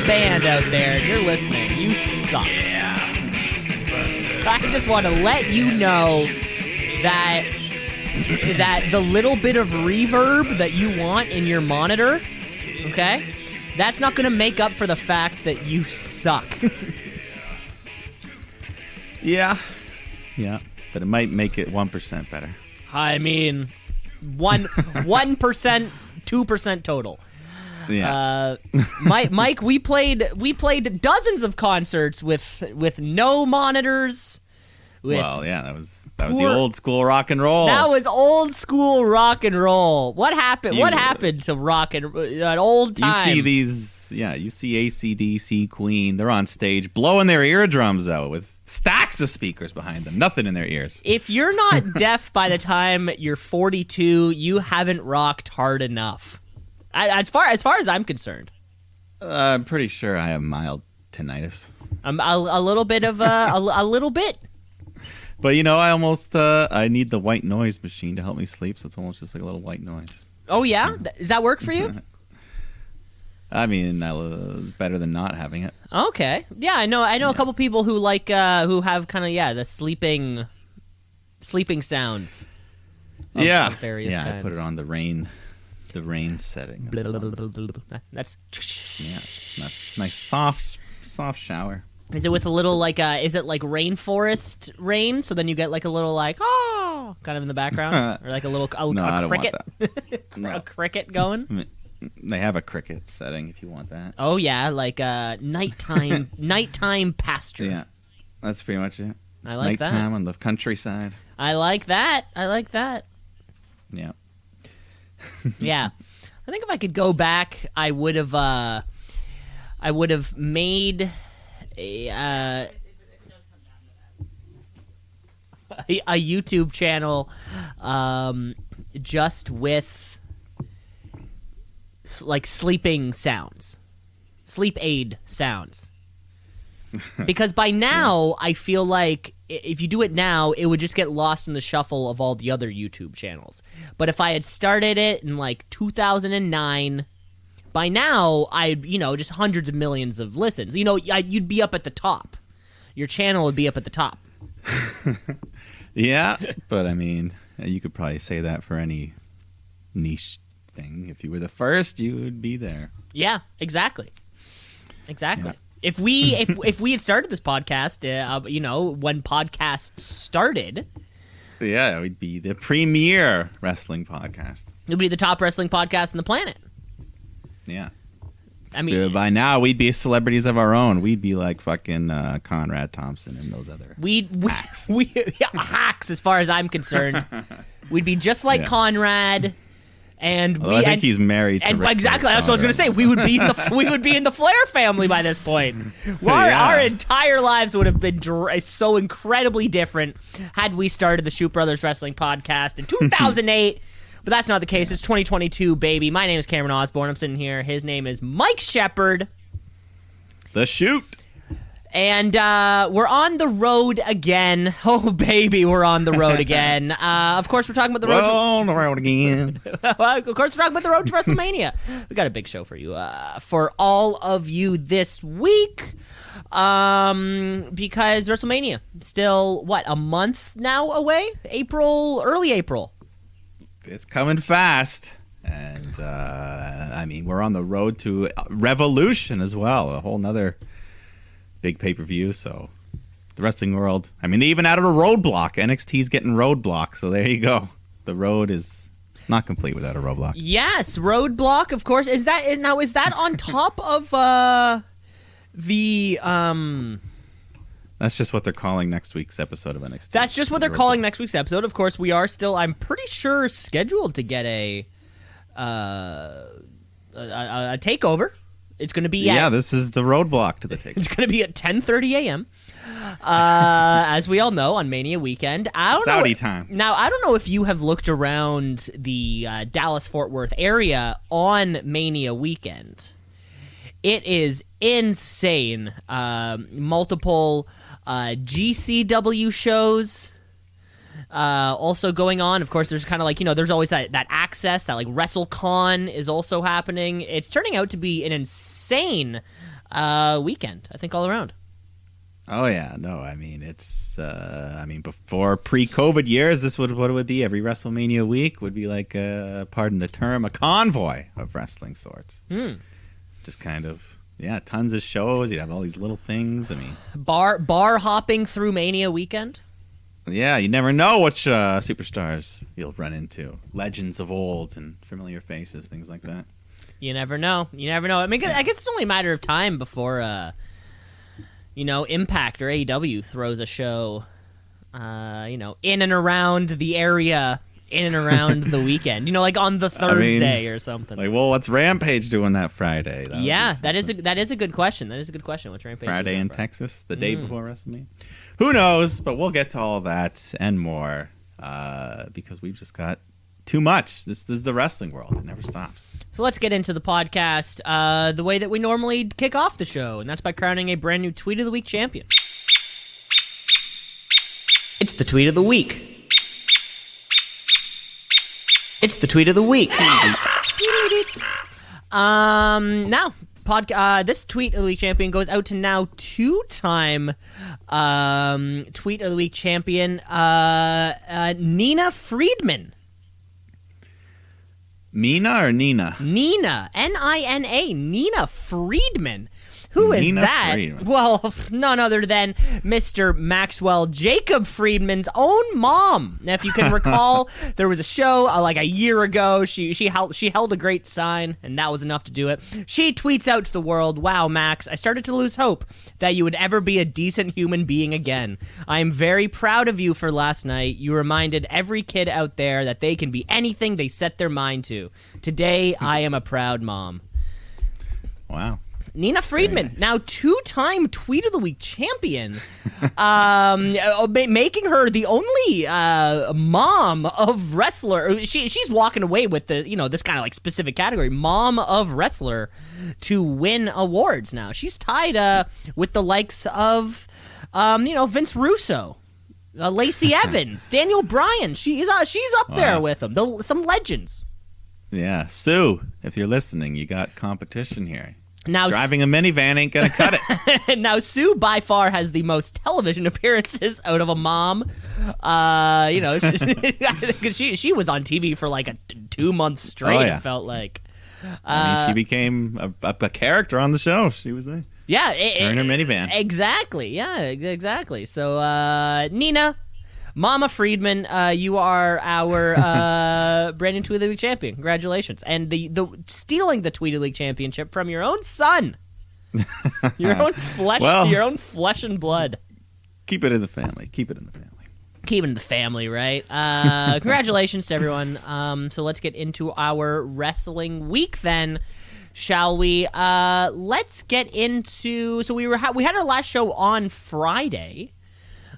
band out there and you're listening, you suck. Yeah. I just want to let you know that the little bit of reverb that you want in your monitor, okay, that's not going to make up for the fact that you suck. Yeah, but it might make it 1% better. I mean, 1%, 2% total. Yeah. Mike, we played dozens of concerts with no monitors. Well, yeah, that was the old school rock and roll. That was old school rock and roll. What happened? What happened to rock and an old time? You see these, you see AC/DC, Queen. They're on stage blowing their eardrums out with stacks of speakers behind them. Nothing in their ears. If you're not deaf by the time you're 42, you haven't rocked hard enough. As far as I'm concerned. I'm pretty sure I have mild tinnitus. A little bit of a little bit. But I almost I need the white noise machine to help me sleep, so it's almost just like a little white noise. Oh yeah, does that work for you? I mean, it's better than not having it. Okay, yeah, I know a couple people who who have kind of the sleeping sounds. Of various kinds. I put it on the rain setting. That's nice soft shower. Is it with a little is it like rainforest rain? So then you get like a little kind of in the background, or like a little I cricket, don't want that. No. a cricket going. They have a cricket setting if you want that. Oh yeah, like nighttime pasture. Yeah, that's pretty much it. I like that. Nighttime on the countryside. I like that. Yeah. Yeah, I think if I could go back, I would have made a YouTube channel just with like sleeping sounds, sleep aid sounds. Because by now, I feel like if you do it now, it would just get lost in the shuffle of all the other YouTube channels. But if I had started it in like 2009, by now, I'd, just hundreds of millions of listens. You'd be up at the top. Your channel would be up at the top. Yeah, but I mean, you could probably say that for any niche thing. If you were the first, you would be there. Yeah, exactly. Yeah. If we had started this podcast, when podcasts started, yeah, we'd be the premier wrestling podcast. It would be the top wrestling podcast on the planet. Yeah. I mean, by now we'd be celebrities of our own. We'd be like fucking Conrad Thompson and those other hacks. Hacks, as far as I'm concerned. We'd be just like Conrad. And I think he's married to Rick exactly. That's what I was going to say. We would be in the Flair family by this point. Our entire lives would have been so incredibly different had we started the Shoot Brothers Wrestling Podcast in 2008. But that's not the case. It's 2022, baby. My name is Cameron Osborne. I'm sitting here. His name is Mike Shepard. The Shoot. And we're on the road again. Oh, baby, we're on the road again. Of course, we're talking about the road. On the road again. Of course, we're talking about the road to WrestleMania. We got a big show for you, for all of you this week. Because WrestleMania still a month now away? Early April. It's coming fast. And I mean, we're on the road to Revolution as well. A whole nother big pay-per-view, so the wrestling world. I mean, they even added a roadblock. NXT's getting roadblock, so there you go. The road is not complete without a roadblock. Yes, roadblock, of course. Is that on top of the That's just what they're calling next week's episode of NXT. That's just what they're calling next week's episode. Of course, we are still, I'm pretty sure, scheduled to get a takeover. It's going to be this is the roadblock to the takeover. It's going to be at 10:30 a.m. As we all know, on Mania weekend. Saudi time. Now, I don't know if you have looked around the Dallas-Fort Worth area on Mania weekend. It is insane. Multiple GCW shows also going on. Of course, there's kind of like, there's always that access, that like WrestleCon is also happening. It's turning out to be an insane weekend, I think, all around. Oh yeah, no, I mean it's before pre-COVID years, this would what it would be. Every WrestleMania week would be like, pardon the term, a convoy of wrestling sorts. Just kind of tons of shows. You'd have all these little things. I mean, bar hopping through Mania weekend. Yeah, you never know which superstars you'll run into. Legends of old and familiar faces, things like that. You never know. I mean, I guess it's only a matter of time before Impact or AEW throws a show, in and around the area, in and around the weekend. Like on the Thursday or something. Like, well, what's Rampage doing that Friday? That is a good question. What's Rampage Friday in Texas, the day before WrestleMania? Who knows? But we'll get to all that and more because we've just got too much. This is the wrestling world. It never stops. So let's get into the podcast the way that we normally kick off the show, and that's by crowning a brand new Tweet of the Week champion. It's the Tweet of the Week. It's the Tweet of the Week. This Tweet of the Week champion goes out to now two-time Tweet of the Week champion, Nina Friedman. Mina or Nina? Nina, Nina, Nina Friedman. Who is Nina that? Friedman. Well, none other than Mr. Maxwell Jacob Friedman's own mom. Now, if you can recall, there was a show like a year ago. She held a great sign, and that was enough to do it. She tweets out to the world, "Wow, Max, I started to lose hope that you would ever be a decent human being again. I am very proud of you for last night. You reminded every kid out there that they can be anything they set their mind to. Today, I am a proud mom." Wow. Nina Friedman, nice. now two-time Tweet of the Week champion, making her the only mom of wrestler. She's walking away with the this kind of like specific category, mom of wrestler, to win awards. Now she's tied with the likes of Vince Russo, Lacey Evans, Daniel Bryan. She's up there with them. Some legends. Yeah, Sue, if you're listening, you got competition here. Now, driving a minivan ain't gonna cut it. Now, Sue by far has the most television appearances out of a mom. She was on TV for like 2 months straight. It felt like. She became a character on the show. She was there. Yeah, her in her minivan. Exactly. Yeah, exactly. So, Nina, Mama Friedman, you are our brand new Tweet of the Week champion. Congratulations. And the stealing the Tweet of the Week championship from your own son. Your own flesh and blood. Keep it in the family. Keep it in the family, right? Congratulations to everyone. So let's get into our wrestling week then, shall we? Let's get into... So we had our last show on Friday.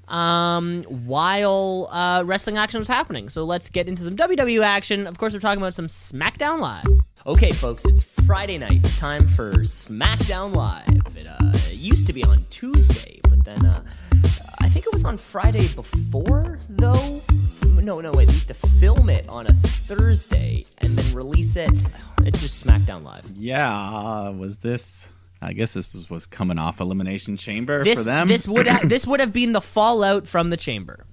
While wrestling action was happening. So let's get into some WWE action. Of course, we're talking about some Smackdown Live. Okay, folks, it's Friday night. It's time for Smackdown Live. It used to be on Tuesday, but then I think it was on Friday before, though. No, wait, we used to film it on a Thursday and then release it. It's just Smackdown Live. Yeah, was this... I guess this was coming off Elimination Chamber for them. This would have been the fallout from the Chamber.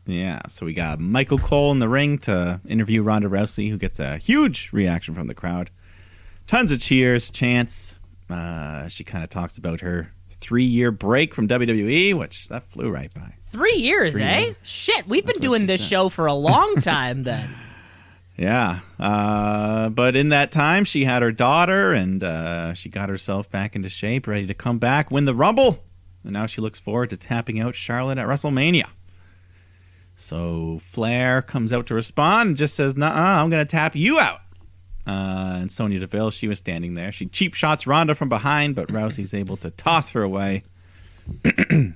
Yeah, so we got Michael Cole in the ring to interview Ronda Rousey, who gets a huge reaction from the crowd. Tons of cheers, chants. She kind of talks about her 3-year break from WWE, which that flew right by. 3 years, 3 years. Shit, we've been doing this show for a long time then. Yeah, but in that time, she had her daughter, and she got herself back into shape, ready to come back, win the Rumble, and now she looks forward to tapping out Charlotte at WrestleMania. So Flair comes out to respond and just says, "Nuh-uh, I'm going to tap you out." And Sonya Deville, she was standing there. She cheap shots Ronda from behind, but Rousey's able to toss her away,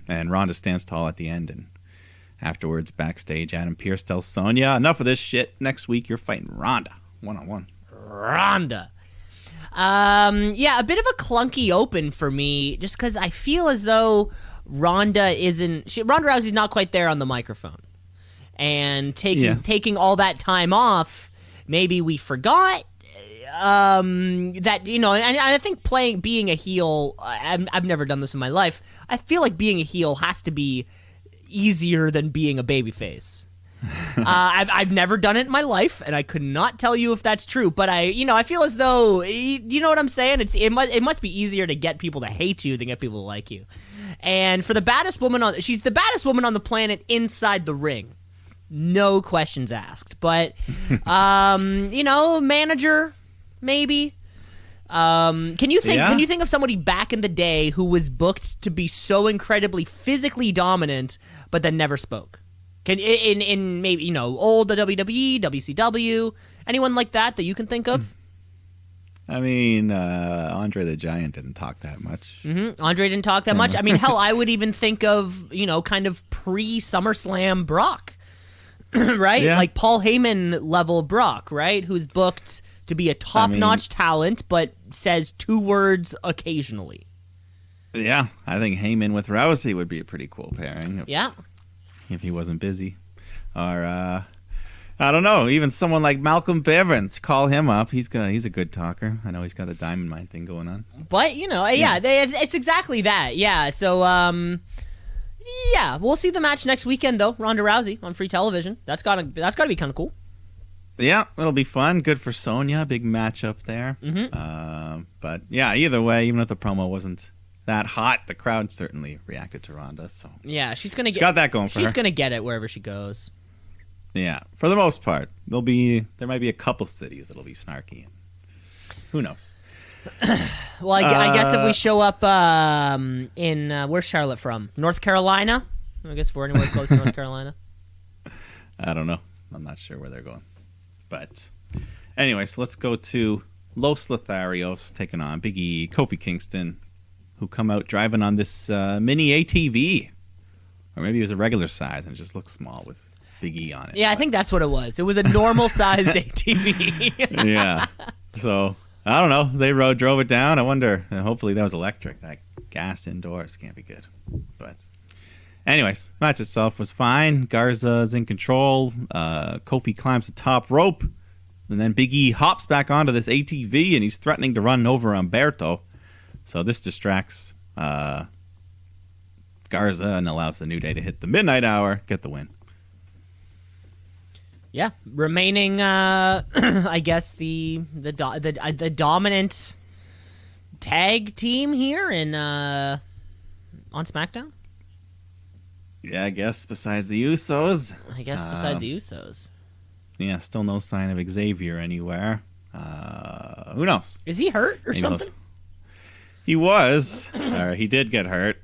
and Ronda stands tall at the end, and afterwards, backstage, Adam Pearce tells Sonya, "Enough of this shit. Next week, you're fighting Ronda, one-on-one." Ronda. A bit of a clunky open for me, just because I feel as though Ronda Rousey's not quite there on the microphone. And taking all that time off, maybe we forgot. that, you know, and I think being a heel, I've never done this in my life. I feel like being a heel has to be easier than being a babyface. I've never done it in my life, and I could not tell you if that's true. But I feel as though, you know what I'm saying? It must be easier to get people to hate you than get people to like you. And for she's the baddest woman on the planet inside the ring, no questions asked. But manager maybe. Can you think of somebody back in the day who was booked to be so incredibly physically dominant, but then never spoke? In maybe, old WWE, WCW, anyone like that you can think of? I mean, Andre the Giant didn't talk that much. Mm-hmm. Andre didn't talk that much. I mean, hell, I would even think of, kind of pre-SummerSlam Brock, right? Yeah. Like Paul Heyman level Brock, right? Who's booked to be a top-notch talent, but says 2 words occasionally. Yeah, I think Heyman with Rousey would be a pretty cool pairing. If he wasn't busy. Or, I don't know, even someone like Malcolm Bivens, call him up. He's a good talker. I know he's got the Diamond Mine thing going on. But, it's exactly that. Yeah, so, we'll see the match next weekend, though. Ronda Rousey on free television. That's gotta be kind of cool. Yeah, it'll be fun. Good for Sonya. Big matchup there. Mm-hmm. But, yeah, either way, even if the promo wasn't that hot, the crowd certainly reacted to Ronda. So yeah, she's got that going for her. She's gonna get it wherever she goes. Yeah, for the most part, there might be a couple cities that'll be snarky. Who knows? Well, I guess if we show up in where's Charlotte from? North Carolina. I guess if we're anywhere close to North Carolina. I don't know. I'm not sure where they're going. But anyway, so let's go to Los Lotharios taking on Big E, Kofi Kingston, who come out driving on this mini ATV. Or maybe it was a regular size and it just looked small with Big E on it. Yeah, I think that's what it was. It was a normal-sized ATV. Yeah. So, I don't know. They drove it down. I wonder. Hopefully that was electric. That gas indoors can't be good. But anyways, match itself was fine. Garza's in control. Kofi climbs the top rope. And then Big E hops back onto this ATV and he's threatening to run over Humberto. So this distracts Garza and allows the New Day to hit the midnight hour, get the win. Yeah, remaining, I guess the dominant tag team here on SmackDown. Yeah, I guess besides the Usos. Besides the Usos. Yeah, still no sign of Xavier anywhere. Who knows? Is he hurt or something? He was, or he did get hurt.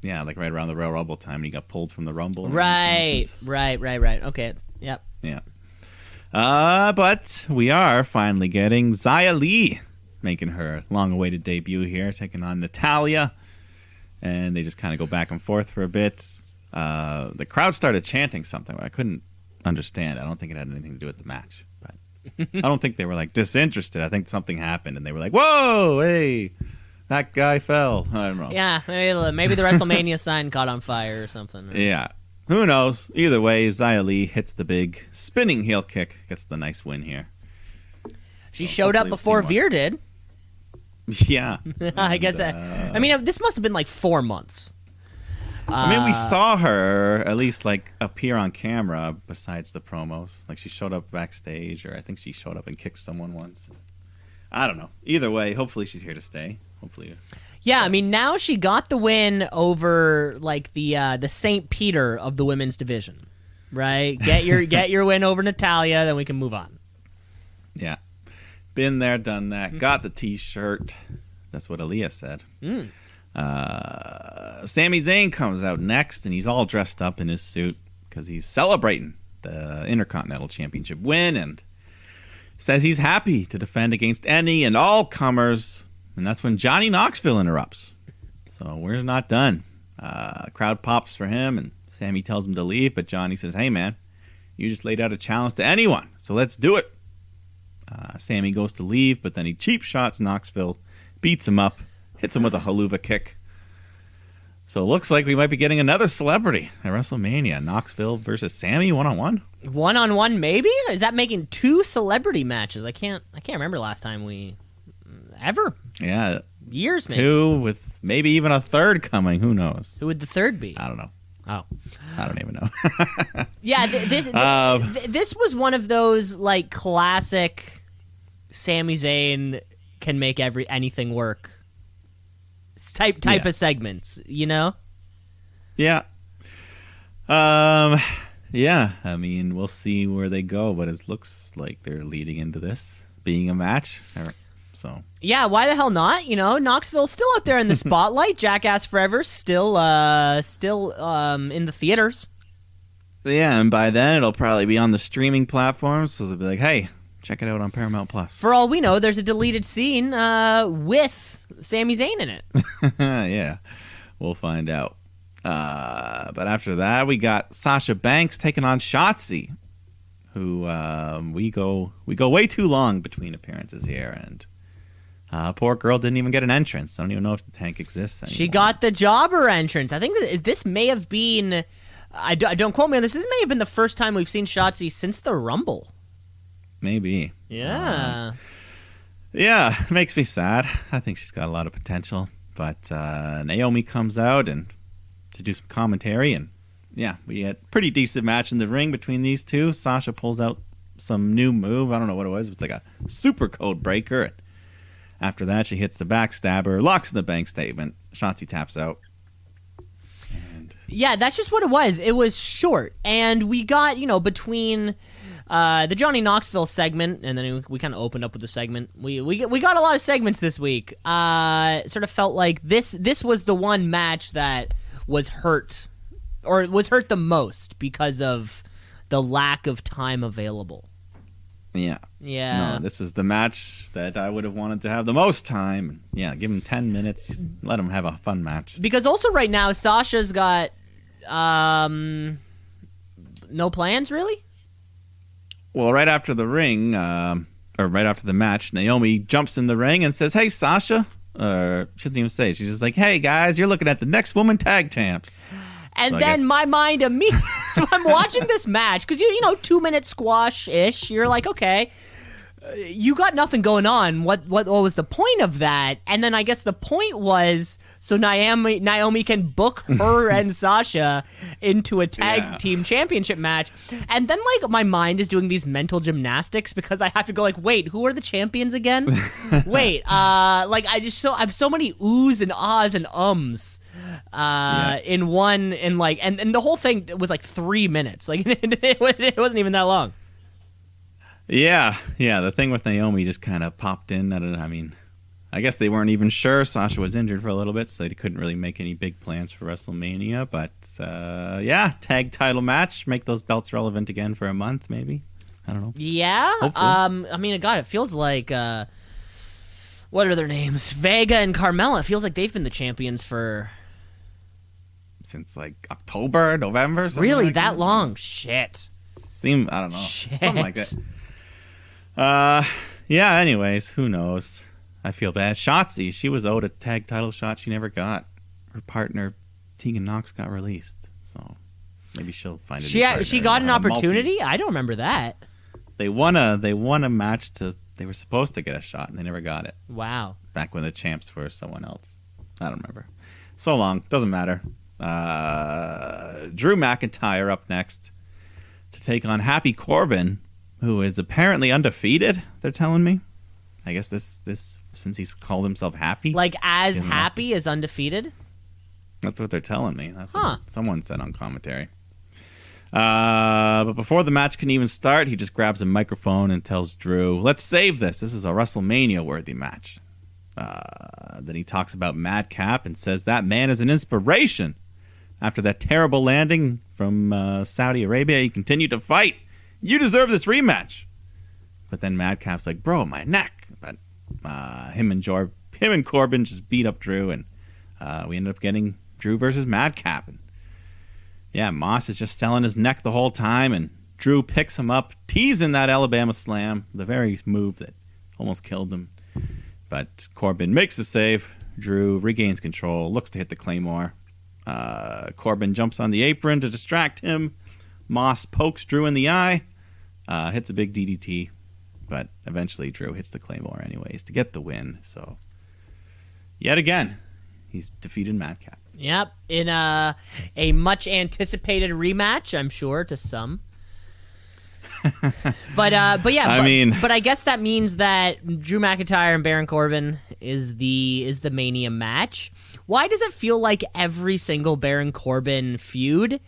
Yeah, like right around the Royal Rumble time, and he got pulled from the Rumble. Right. Okay, yep. Yeah. But we are finally getting Xia Li making her long-awaited debut here, taking on Natalya, and they just kind of go back and forth for a bit. The crowd started chanting something, but I couldn't understand. I don't think it had anything to do with the match, but I don't think they were like disinterested. I think something happened, and they were like, "Whoa, hey, that guy fell." I don't know. Yeah, maybe the WrestleMania sign caught on fire or something. Right? Yeah, who knows? Either way, Xia Li hits the big spinning heel kick, gets the nice win here. She showed up before Veer did. Yeah, I guess. I mean, this must have been like 4 months. I mean, we saw her at least like appear on camera besides the promos. Like she showed up backstage, or I think she showed up and kicked someone once. I don't know. Either way, hopefully she's here to stay. Hopefully. Yeah, I mean, now she got the win over like the St. Peter of the women's division, right? Get your win over Natalya, then we can move on. Yeah, been there, done that. Got the T-shirt. That's what Aaliyah said. Sami Zayn comes out next, and he's all dressed up in his suit because he's celebrating the Intercontinental Championship win, and says he's happy to defend against any and all comers. And that's when Johnny Knoxville interrupts. So we're not done. Crowd pops for him, and Sammy tells him to leave, but Johnny says, "Hey, man, you just laid out a challenge to anyone, so let's do it." Sammy goes to leave, but then he cheap shots Knoxville, beats him up, hits him with a haluva kick. So it looks like we might be getting another celebrity at WrestleMania. Knoxville versus Sammy 1-on-1. 1-on-1, maybe? Is that making 2 celebrity matches? I can't remember last time we ever. Yeah. Years, maybe. 2 with maybe even a third coming. Who knows? Who would the third be? I don't know. Oh. I don't even know. Yeah, this was one of those like classic Sami Zayn can make anything work type of segments, you know? Yeah. Yeah, I mean, we'll see where they go, but it looks like they're leading into this being a match. So yeah, why the hell not? You know, Knoxville's still out there in the spotlight. Jackass Forever still in the theaters. Yeah, and by then it'll probably be on the streaming platforms, so they'll be like, "Hey, check it out on Paramount Plus." For all we know, there's a deleted scene with Sami Zayn in it. Yeah, we'll find out. But after that, we got Sasha Banks taking on Shotzi, who we go way too long between appearances here, and poor girl didn't even get an entrance. I don't even know if the tank exists anymore. She got the jobber entrance. I think this may have been. I don't quote me on this. This may have been the first time we've seen Shotzi since the Rumble. Maybe. Yeah. Yeah, it makes me sad. I think she's got a lot of potential. But Naomi comes out and to do some commentary, and yeah, we had a pretty decent match in the ring between these two. Sasha pulls out some new move. I don't know what it was. It's like a super code breaker. And after that, she hits the backstabber, locks in the bank statement. Shotzi taps out. Yeah, that's just what it was. It was short, and we got, between the Johnny Knoxville segment, and then we kind of opened up with the segment. We got a lot of segments this week. Sort of felt like this was the one match that was hurt the most because of the lack of time available. Yeah. Yeah. No, this is the match that I would have wanted to have the most time. Yeah, give him 10 minutes. Let him have a fun match. Because also right now, Sasha's got no plans, really? Well, right after the ring, or right after the match, Naomi jumps in the ring and says, "Hey, Sasha." She doesn't even say it. She's just like, "Hey, guys, you're looking at the next woman tag champs." And then my mind immediately... So I'm watching this match, because, 2-minute squash-ish. You're like, okay, you got nothing going on. What was the point of that? And then I guess the point was so Naomi can book her and Sasha into a tag team championship match. And then, my mind is doing these mental gymnastics because I have to go, wait, who are the champions again? Wait, I have so many oohs and ahs and ums. In one, and the whole thing was 3 minutes. It wasn't even that long. Yeah. The thing with Naomi just kind of popped in. I guess they weren't even sure. Sasha was injured for a little bit, so they couldn't really make any big plans for WrestleMania. But tag title match, make those belts relevant again for a month, maybe. I don't know. Yeah. Hopefully. God, it feels like what are their names? Vega and Carmelo. It feels like they've been the champions for. Since October, November, something really like that long? Shit. I don't know. Shit. Something like that. Yeah, anyways, who knows? I feel bad. Shotzi, she was owed a tag title shot she never got. Her partner, Tegan Nox, got released. So maybe she'll find it. She got an opportunity? I don't remember that. They won a match they were supposed to get a shot and they never got it. Wow. Back when the champs were someone else. I don't remember. So long. Doesn't matter. Drew McIntyre up next to take on Happy Corbin, who is apparently undefeated, they're telling me. I guess this since he's called himself Happy. As Happy as undefeated? That's what they're telling me. That's what someone said on commentary. But before the match can even start, he just grabs a microphone and tells Drew, "Let's save this. This is a WrestleMania-worthy match." Then he talks about Madcap and says that man is an inspiration. After that terrible landing from Saudi Arabia, he continued to fight. You deserve this rematch. But then Madcap's like, "Bro, my neck." But him and Corbin just beat up Drew, and we ended up getting Drew versus Madcap. And yeah, Moss is just selling his neck the whole time, and Drew picks him up, teasing that Alabama slam, the very move that almost killed him. But Corbin makes the save. Drew regains control, looks to hit the Claymore. Corbin jumps on the apron to distract him. Moss pokes Drew in the eye, hits a big DDT, but eventually Drew hits the Claymore anyways to get the win. So, yet again, he's defeated Madcap. Yep, in a much anticipated rematch, I'm sure, to some. but yeah, but I guess that means that Drew McIntyre and Baron Corbin is the Mania match. Why does it feel like every single Baron Corbin feud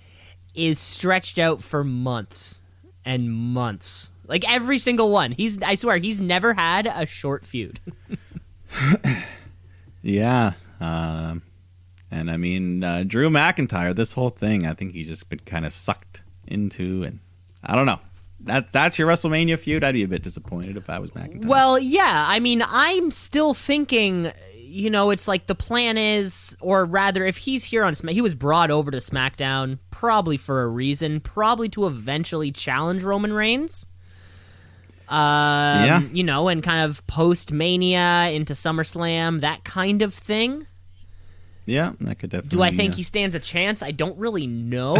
is stretched out for months and months? Like every single one. I swear he's never had a short feud. Yeah. And I mean, Drew McIntyre, this whole thing, I think he's just been kind of sucked into, and I don't know. That's your WrestleMania feud. I'd be a bit disappointed if I was McIntyre. Well, yeah. I mean, I'm still thinking, it's like the plan is, or rather, if he's here on he was brought over to SmackDown probably for a reason, probably to eventually challenge Roman Reigns. Yeah. And kind of post-Mania into SummerSlam, that kind of thing. Yeah, that could definitely. Do I think he stands a chance? I don't really know.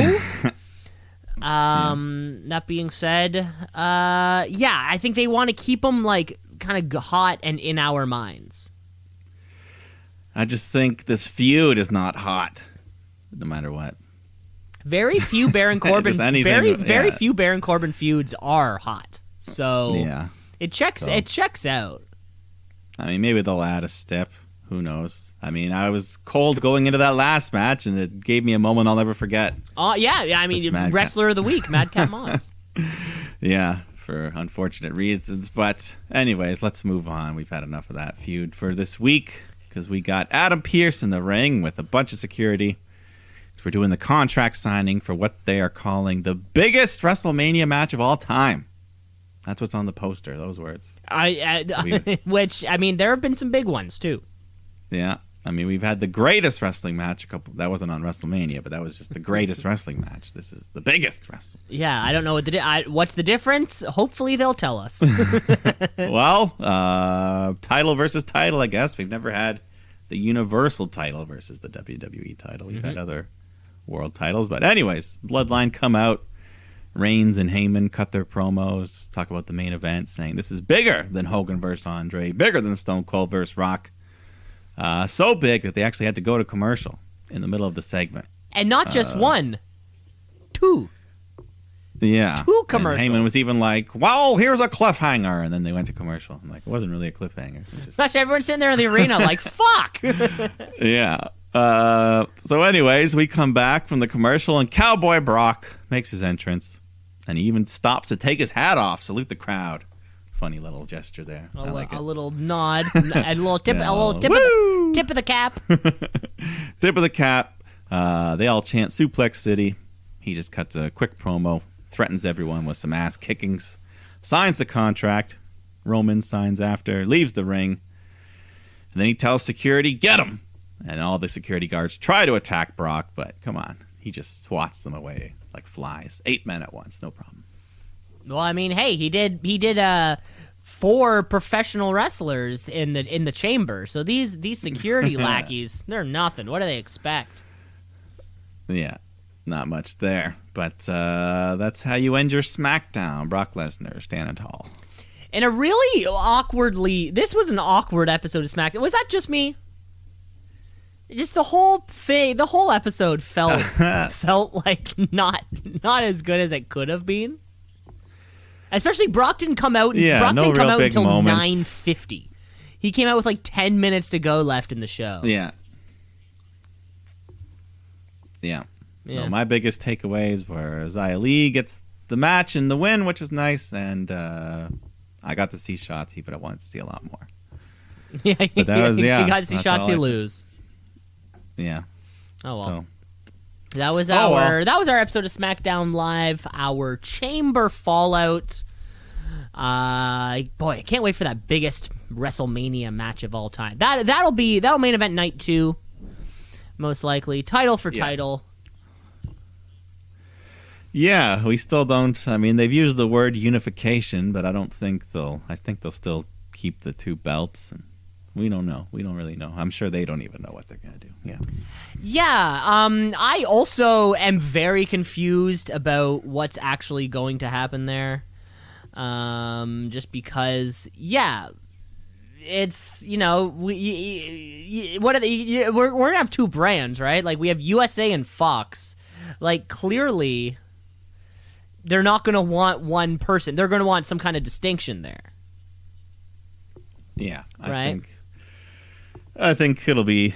That being said, I think they want to keep him like kind of hot and in our minds. I just think this feud is not hot, no matter what. Very few Baron Corbin, very yeah. few Baron Corbin feuds are hot. So yeah, it checks out. I mean, maybe they'll add a step. Who knows? I mean, I was cold going into that last match, and it gave me a moment I'll never forget. Oh, yeah. I mean, Wrestler of the Week, Madcap Moss. Yeah, for unfortunate reasons. But anyways, let's move on. We've had enough of that feud for this week because we got Adam Pearce in the ring with a bunch of security. We're doing the contract signing for what they are calling the biggest WrestleMania match of all time. That's what's on the poster, those words. Which, I mean, there have been some big ones, too. Yeah, I mean, we've had the greatest wrestling match. That wasn't on WrestleMania, but that was just the greatest wrestling match. This is the biggest wrestling. Yeah, I don't know what's the difference. Hopefully, they'll tell us. Well, title versus title, I guess. We've never had the Universal title versus the WWE title. We've had other world titles, but anyways, Bloodline come out. Reigns and Heyman cut their promos, talk about the main event, saying this is bigger than Hogan versus Andre, bigger than Stone Cold versus Rock. So big that they actually had to go to commercial in the middle of the segment. And not just one, two. Yeah. Two commercials. And Heyman was even like, well, here's a cliffhanger. And then they went to commercial. I'm like, it wasn't really a cliffhanger. Especially everyone sitting there in the arena like, fuck. Yeah. So anyways, we come back from the commercial and Cowboy Brock makes his entrance. And he even stops to take his hat off, salute the crowd. Funny little gesture there. A little nod, a little tip, tip of the cap. Tip of the cap. They all chant Suplex City. He just cuts a quick promo, threatens everyone with some ass kickings, signs the contract. Roman signs after, leaves the ring. And then he tells security, get him. And all the security guards try to attack Brock, but come on. He just swats them away like flies. 8 men at once, no problem. Well, I mean, hey, he did 4 professional wrestlers in the chamber. So these security lackeys, they're nothing. What do they expect? Yeah, not much there. But that's how you end your SmackDown. Brock Lesnar standing tall. And this was an awkward episode of SmackDown. Was that just me? Just the whole episode felt like not as good as it could have been. Especially Brock didn't come out. Brock didn't come out until 9:50. He came out with like 10 minutes to go left in the show. Yeah. So my biggest takeaways were Xia Li gets the match and the win, which was nice, and I got to see Shotzi, but I wanted to see a lot more. Yeah, but that was you got to see Shotzi lose. Yeah. Oh well. So. That was our episode of SmackDown Live, our Chamber Fallout. Boy, I can't wait for that biggest WrestleMania match of all time. That'll main event night 2, most likely. Title for title. Yeah, we still don't. I mean, they've used the word unification, but I think they'll still keep the 2 belts. And We don't know. We don't really know. I'm sure they don't even know what they're going to do. Yeah. Yeah, I also am very confused about what's actually going to happen there. Just because, yeah, it's, you know, what are they? We're gonna have two brands, right? Like, we have USA and Fox. Like, clearly, they're not gonna want one person. They're gonna want some kind of distinction there. Yeah, right? I think it'll be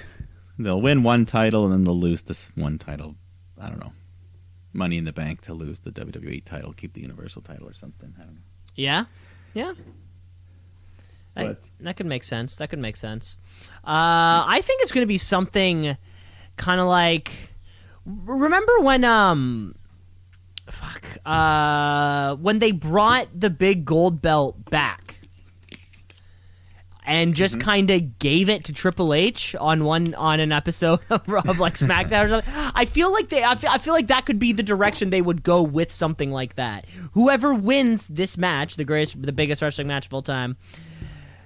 they'll win one title and then they'll lose this one title. I don't know. Money in the Bank to lose the WWE title, keep the Universal title or something. I don't know. Yeah. That could make sense. I think it's going to be something kind of like, remember when when they brought the big gold belt back and just kind of gave it to Triple H on an episode of like Smackdown or something. I feel like that could be the direction they would go with something like that. Whoever wins this match, the biggest wrestling match of all time,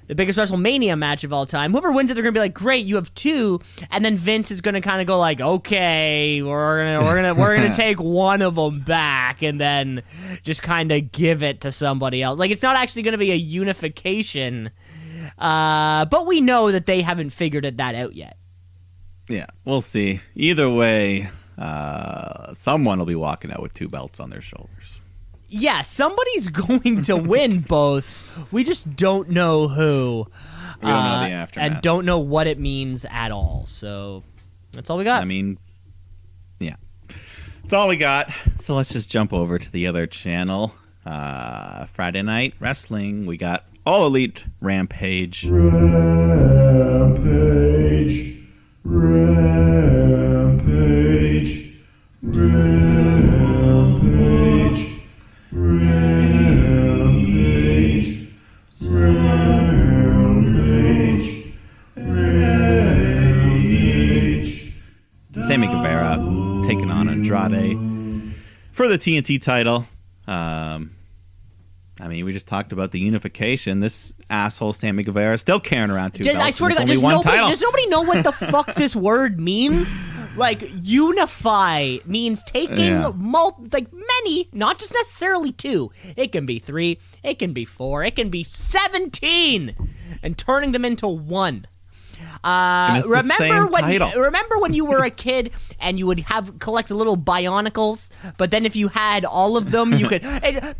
the biggest WrestleMania match of all time, whoever wins it, they're gonna be like, great, you have two, and then Vince is gonna kind of go like, okay, we're gonna take one of them back, and then just kind of give it to somebody else. Like, it's not actually gonna be a unification. But we know that they haven't figured that out yet. Yeah, we'll see. Either way, someone will be walking out with two belts on their shoulders. Yeah, somebody's going to win both. We just don't know who. We don't know the aftermath. And don't know what it means at all. So that's all we got. I mean, yeah. That's all we got. So let's just jump over to the other channel. Friday Night Wrestling. We got All Elite Rampage. Rampage. Sammy Guevara taking on Andrade for the TNT title. I mean, we just talked about the unification. This asshole Sammy Guevara still carrying around two belts. I swear to God, does nobody know what the fuck this word means? Like, unify means taking many, not just necessarily two. It can be 3, it can be 4, it can be 17, and turning them into one. Remember when you were a kid and you would collect little Bionicles, but then if you had all of them, you could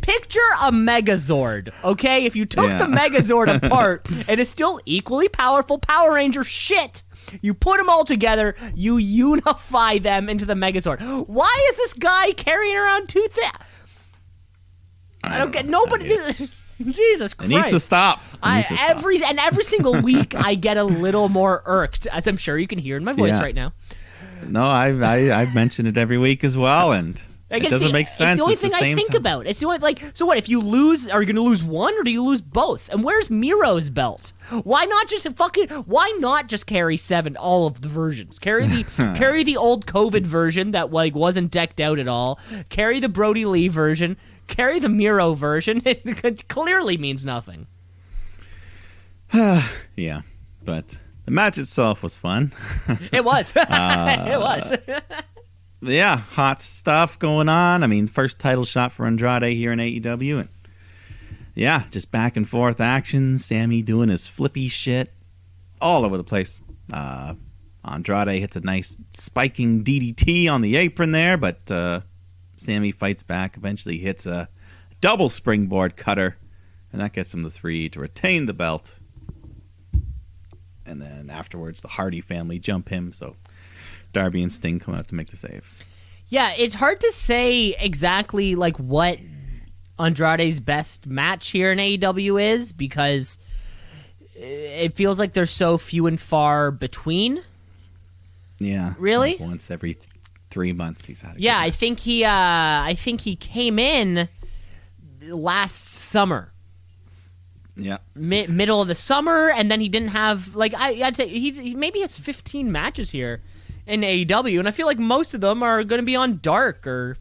picture a Megazord. Okay, if you took the Megazord apart, it is still equally powerful Power Ranger shit. You put them all together, you unify them into the Megazord. Why is this guy carrying around two things? I don't get nobody. Jesus Christ! It needs to stop. Every single week, I get a little more irked, as I'm sure you can hear in my voice right now. No, I've mentioned it every week as well, and it doesn't make sense. It's the only thing I think about. It's the only so what if you lose? Are you going to lose one, or do you lose both? And where's Miro's belt? Why not just carry 7 all of the versions? Carry the old COVID version that wasn't decked out at all. Carry the Brody Lee version. Carry the Miro version. It clearly means nothing. Yeah, but the match itself was fun. It was. It was. Yeah, hot stuff going on. I mean, first title shot for Andrade here in AEW. And yeah, just back and forth action. Sammy doing his flippy shit all over the place. Andrade hits a nice spiking DDT on the apron there, but Sammy fights back, eventually hits a double springboard cutter, and that gets him the 3 to retain the belt. And then afterwards, the Hardy family jump him, so Darby and Sting come out to make the save. Yeah, it's hard to say exactly what Andrade's best match here in AEW is, because it feels like there's so few and far between. Yeah. Really? Once every 3 months he's had it. Yeah, I think he came in last summer. Yeah. Middle of the summer, and then he didn't have I'd say he maybe has 15 matches here in AEW, and I feel like most of them are going to be on Dark or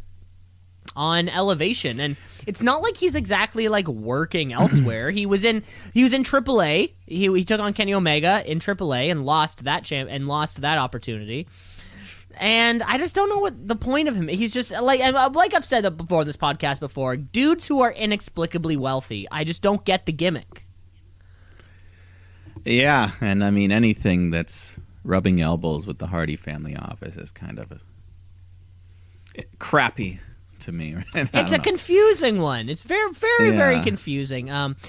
on Elevation, and it's not like he's exactly like working elsewhere. He was in AAA. He took on Kenny Omega in AAA and lost that opportunity. And I just don't know what the point of him. He's just like I've said that before in this podcast before. Dudes who are inexplicably wealthy, I just don't get the gimmick. Yeah, and I mean anything that's rubbing elbows with the Hardy family office is kind of crappy to me. Right? It's a confusing one. It's very confusing.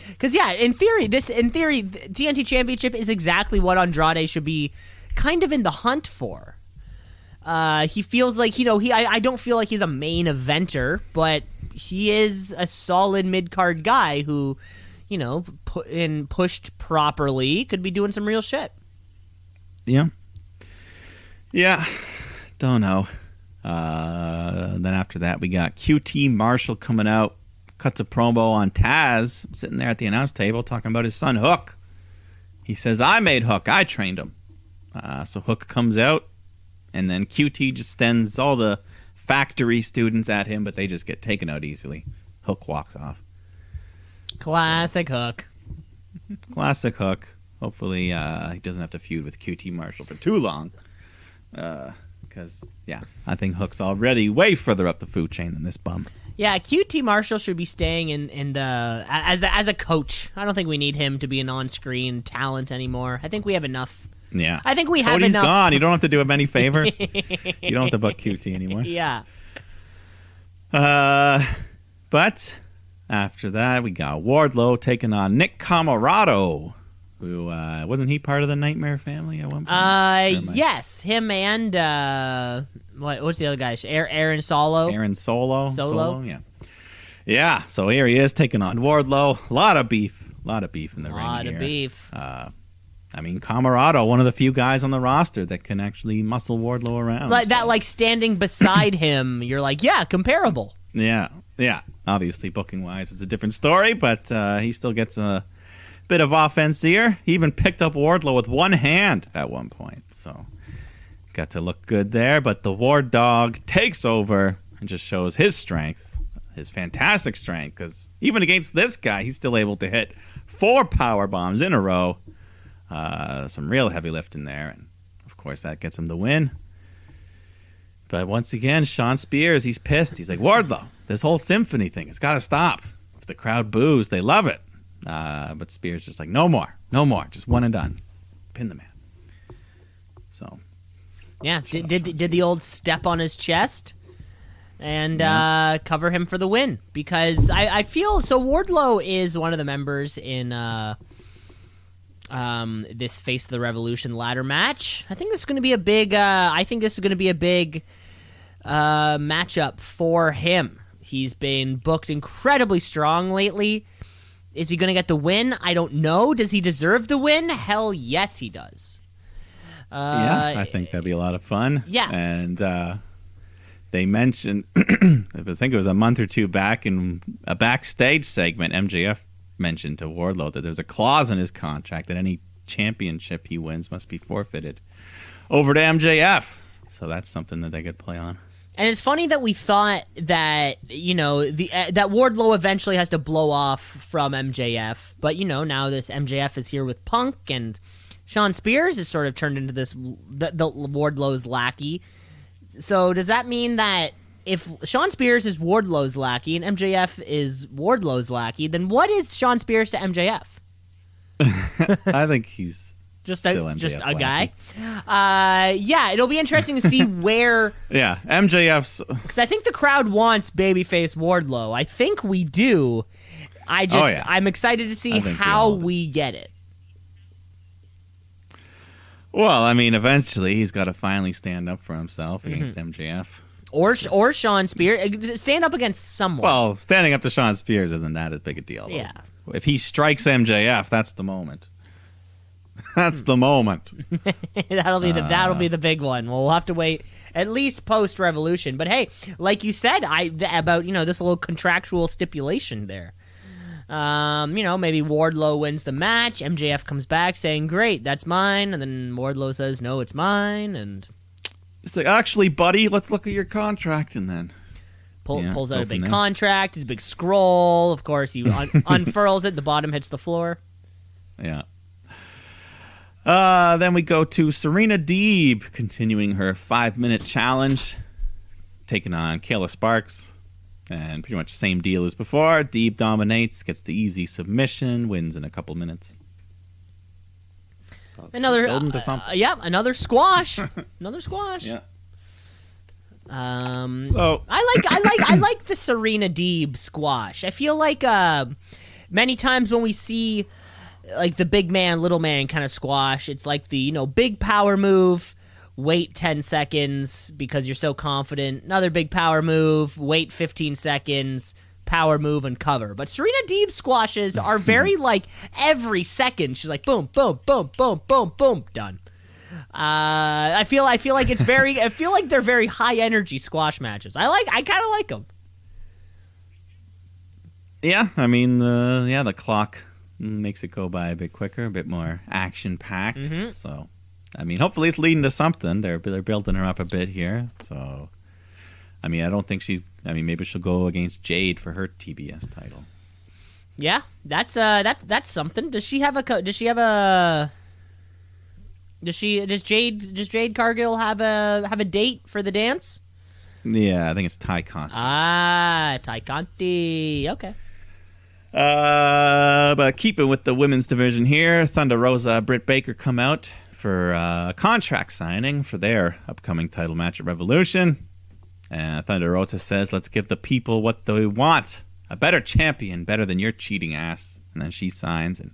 Because in theory, the TNT Championship is exactly what Andrade should be, kind of in the hunt for. He feels like I don't feel like he's a main eventer, but he is a solid mid card guy who, pushed properly, could be doing some real shit. Yeah. Don't know. Then after that, we got QT Marshall coming out, cuts a promo on Taz, sitting there at the announce table talking about his son Hook. He says, I made Hook. I trained him. So Hook comes out, and then QT just sends all the factory students at him, but they just get taken out easily. Hook walks off. Classic Hook. Classic Hook. Hopefully he doesn't have to feud with QT Marshall for too long. Because, I think Hook's already way further up the food chain than this bum. Yeah, QT Marshall should be staying in the as a coach. I don't think we need him to be an on-screen talent anymore. I think we have enough. Yeah. I think we have Cody's enough. Gone. You don't have to do him any favors. You don't have to book QT anymore. Yeah. But after that, we got Wardlow taking on Nick Camarado, who wasn't he part of the Nightmare family at one point? Yes, him and what's the other guy? Aaron Solo. Aaron Solo. Solo, yeah. Yeah, so here he is taking on Wardlow. A lot of beef in the ring here. A lot of beef. I mean, Camarado, one of the few guys on the roster that can actually muscle Wardlow around. Like standing beside him, you're like, yeah, comparable. Yeah. Obviously, booking-wise, it's a different story, but he still gets a bit of offense here. He even picked up Wardlow with one hand at one point, so got to look good there. But the Ward Dog takes over and just shows his strength, his fantastic strength, because even against this guy, he's still able to hit 4 power bombs in a row. Some real heavy lifting there, and of course that gets him the win. But once again, Sean Spears, he's pissed. He's like, Wardlow, this whole symphony thing, it's got to stop. If the crowd boos, they love it. But Spears just like, no more, just one and done. Pin the man. So, yeah, did the old step on his chest and cover him for the win, because I feel so. Wardlow is one of the members in this Face of the Revolution ladder match. I think this is going to be a big. Matchup for him. He's been booked incredibly strong lately. Is he going to get the win? I don't know. Does he deserve the win? Hell yes, he does. I think that'd be a lot of fun. Yeah. And they mentioned, I think it was a month or two back in a backstage segment, MJF mentioned to Wardlow that there's a clause in his contract that any championship he wins must be forfeited over to MJF. So that's something that they could play on. And it's funny that we thought that, that Wardlow eventually has to blow off from MJF. But, now this MJF is here with Punk, and Sean Spears is sort of turned into the Wardlow's lackey. So does that mean that if Sean Spears is Wardlow's lackey and MJF is Wardlow's lackey, then what is Sean Spears to MJF? I think he's just a guy. It'll be interesting to see where. Yeah, MJF's. Because I think the crowd wants babyface Wardlow. I think we do. I'm excited to see how we get it. Well, I mean, eventually he's got to finally stand up for himself against MJF. Or Sean Spears. Stand up against someone. Well, standing up to Sean Spears isn't that as big a deal. Yeah. If he strikes MJF, that's the moment. That's the moment. That'll be the big one. We'll have to wait at least post Revolution. But hey, like you said, about this little contractual stipulation there. Maybe Wardlow wins the match. MJF comes back saying, "Great, that's mine," and then Wardlow says, "No, it's mine." And it's like, actually, buddy, let's look at your contract and then Pulls out go a big from there. contract, his big scroll. Of course, he unfurls it. The bottom hits the floor. Yeah. Then we go to Serena Deeb continuing her 5-minute challenge, taking on Kayla Sparks. And pretty much the same deal as before. Deeb dominates, gets the easy submission, wins in a couple minutes. So Another building to something. another squash. Another squash. Yeah. So I like the Serena Deeb squash. I feel like many times when we see like the big man, little man kind of squash, it's like the big power move, wait 10 seconds because you're so confident. Another big power move, wait 15 seconds, power move and cover. But Serena Deeb squashes are very like every second she's like boom, boom, boom, boom, boom, boom, done. I feel like it's very. I feel like they're very high energy squash matches. I kind of like them. Yeah, I mean, the clock makes it go by a bit quicker, a bit more action packed. Mm-hmm. So, I mean, hopefully it's leading to something. They're building her up a bit here. So, I mean, I don't think she's. I mean, maybe she'll go against Jade for her TBS title. Yeah, that's something. Does Jade Cargill have a date for the dance? Yeah, I think it's Ty Conti. Ty Conti. Okay. But keeping with the women's division here, Thunder Rosa, Britt Baker come out for contract signing for their upcoming title match at Revolution. And Thunder Rosa says, "Let's give the people what they want. A better champion, better than your cheating ass." And then she signs, and